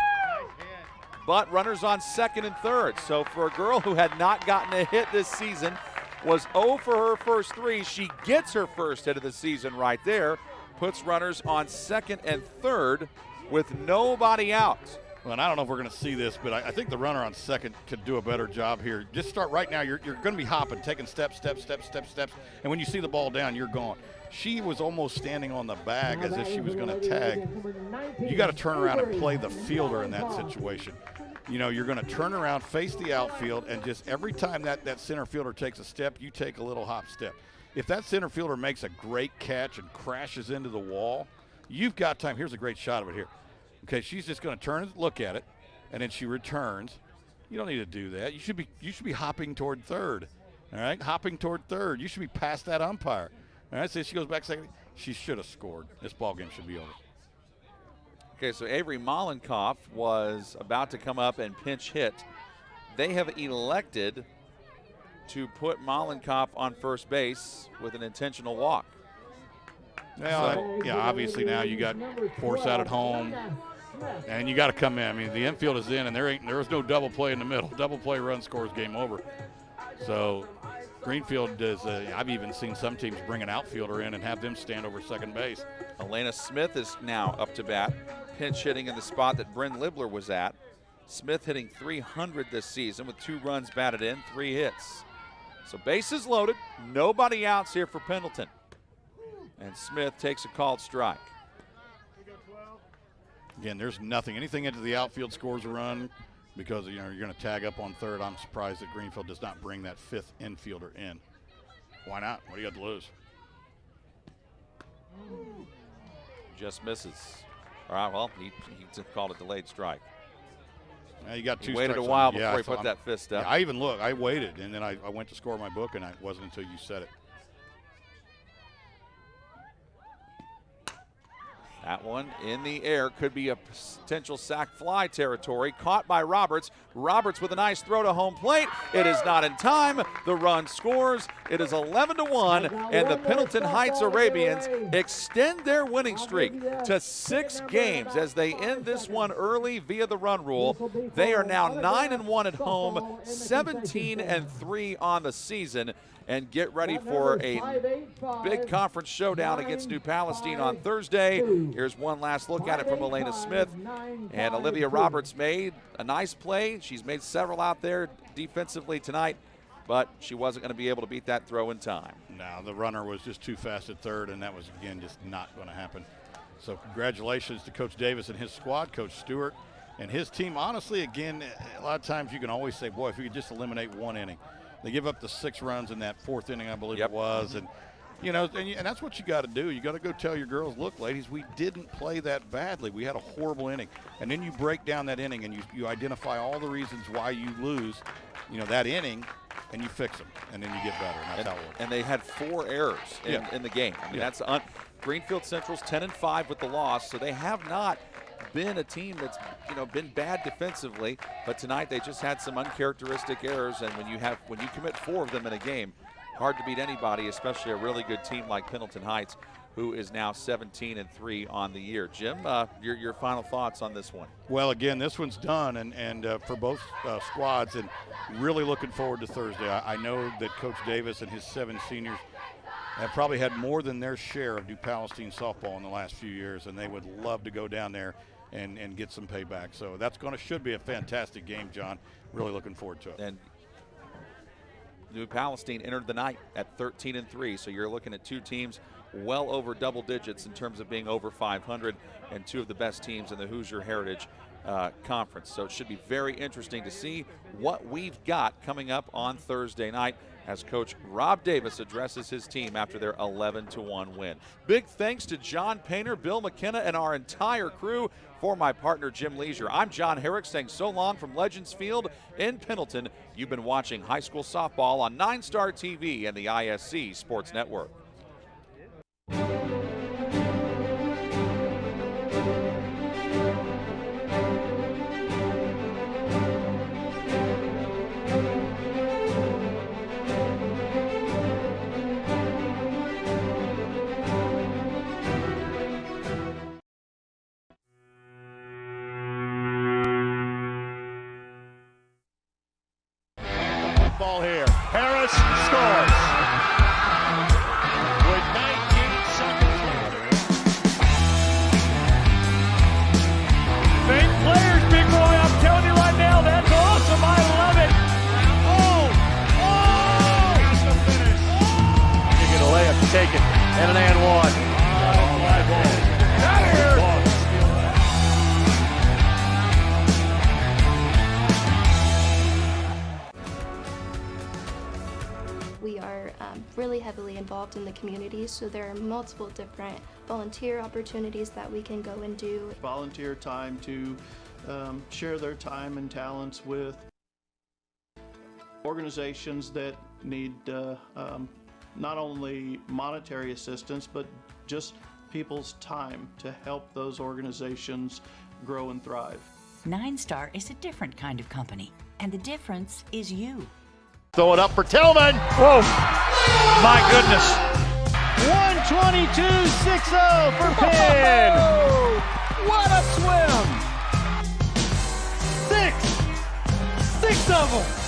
but runners on 2nd and 3rd. So for a girl who had not gotten a hit this season, was 0 for her first 3, she gets her first hit of the season right there, puts runners on 2nd and 3rd with nobody out. Well, and I don't know if we're going to see this, but I think the runner on 2nd could do a better job here. Just start right now. You're going to be hopping, taking steps, and when you see the ball down, you're gone. She was almost standing on the bag as if she was going to tag. You got to turn around and play the fielder in that situation. You know, you're going to turn around, face the outfield, and just every time that center fielder takes a step, you take a little hop step. If that center fielder makes a great catch and crashes into the wall, you've got time. Here's a great shot of it here. Okay, she's just going to turn and look at it, and then she returns. You don't need to do that. You should be hopping toward 3rd. All right, hopping toward 3rd. You should be past that umpire. All right, so she goes back 2nd. She should have scored. This ball game should be over. Okay, so Avery Mollenkoff was about to come up and pinch hit. They have elected to put Mollenkoff on first base with an intentional walk. Well, yeah, obviously now you got force out at home, and you got to come in. I mean, the infield is in, and there is no double play in the middle. Double play run scores, game over. So Greenfield does. I've even seen some teams bring an outfielder in and have them stand over 2nd base. Elena Smith is now up to bat, pinch hitting in the spot that Bryn Libler was at. Smith hitting .300 this season with 2 runs batted in, 3 hits. So bases loaded, nobody outs here for Pendleton. And Smith takes a called strike. Again, there's nothing. Anything into the outfield scores a run because you're going to tag up on third. I'm surprised that Greenfield does not bring that 5th infielder in. Why not? What do you got to lose? Just misses. All right, well, he called a delayed strike. Now you got 2 he waited a strikes while on. before he put that fist up. Yeah, I even looked. I waited, and then I went to score my book, and it wasn't until you said it. That one in the air could be a potential sac fly territory. Caught by Roberts. Roberts with a nice throw to home plate. It is not in time. The run scores. It is 11-1, and the Pendleton Heights Arabians extend their winning streak to 6 games as they end this one early via the run rule. They are now 9-1 at home, 17-3 on the season, and get ready for a big conference showdown against New Palestine on Thursday. Here's one last look at it from Elena Smith. And Olivia Roberts made a nice play. She's made several out there defensively tonight, but she wasn't going to be able to beat that throw in time. No, the runner was just too fast at third, and that was, again, just not going to happen. So congratulations to Coach Davis and his squad, Coach Stewart and his team. Honestly, again, a lot of times you can always say, boy, if we could just eliminate 1 inning. They give up the 6 runs in that 4th inning, I believe it was. And, and that's what you got to do. You got to go tell your girls, look, ladies, we didn't play that badly. We had a horrible inning. And then you break down that inning and you identify all the reasons why you lose, that inning, and you fix them. And then you get better. And that's how it works. And they had 4 errors in the game. I mean, that's Greenfield-Central's 10-5 with the loss, so they have not been a team that's been bad defensively, but tonight they just had some uncharacteristic errors, and when you commit 4 of them in a game, hard to beat anybody, especially a really good team like Pendleton Heights, who is now 17-3 on the year. Jim, your final thoughts on this one? Well, again, this one's done, and for both squads, and really looking forward to Thursday. I know that Coach Davis and his 7 seniors have probably had more than their share of New Palestine softball in the last few years, and they would love to go down there and get some payback. So that's should be a fantastic game, John. Really looking forward to it. And New Palestine entered the night at 13-3, so you're looking at 2 teams well over double digits in terms of being over 500, and 2 of the best teams in the Hoosier Heritage Conference. So it should be very interesting to see what we've got coming up on Thursday night as Coach Rob Davis addresses his team after their 11-1 win. Big thanks to John Painter, Bill McKenna, and our entire crew. For my partner, Jim Leisure, I'm John Herrick saying so long from Legends Field in Pendleton. You've been watching high school softball on NineStar TV and the ISC Sports Network. Ball here. Harris scores with 19 seconds left. Fake players, big boy. I'm telling you right now, that's awesome. I love it. Here's the finish. You get a layup taken and an and 1. Fly ball. Out of here. We are really heavily involved in the community, so there are multiple different volunteer opportunities that we can go and do. Volunteer time to share their time and talents with organizations that need not only monetary assistance, but just people's time to help those organizations grow and thrive. NineStar is a different kind of company, and the difference is you. Throw it up for Tillman. Whoa, my goodness. 122.60 for Penn. What a swim. 6 of them.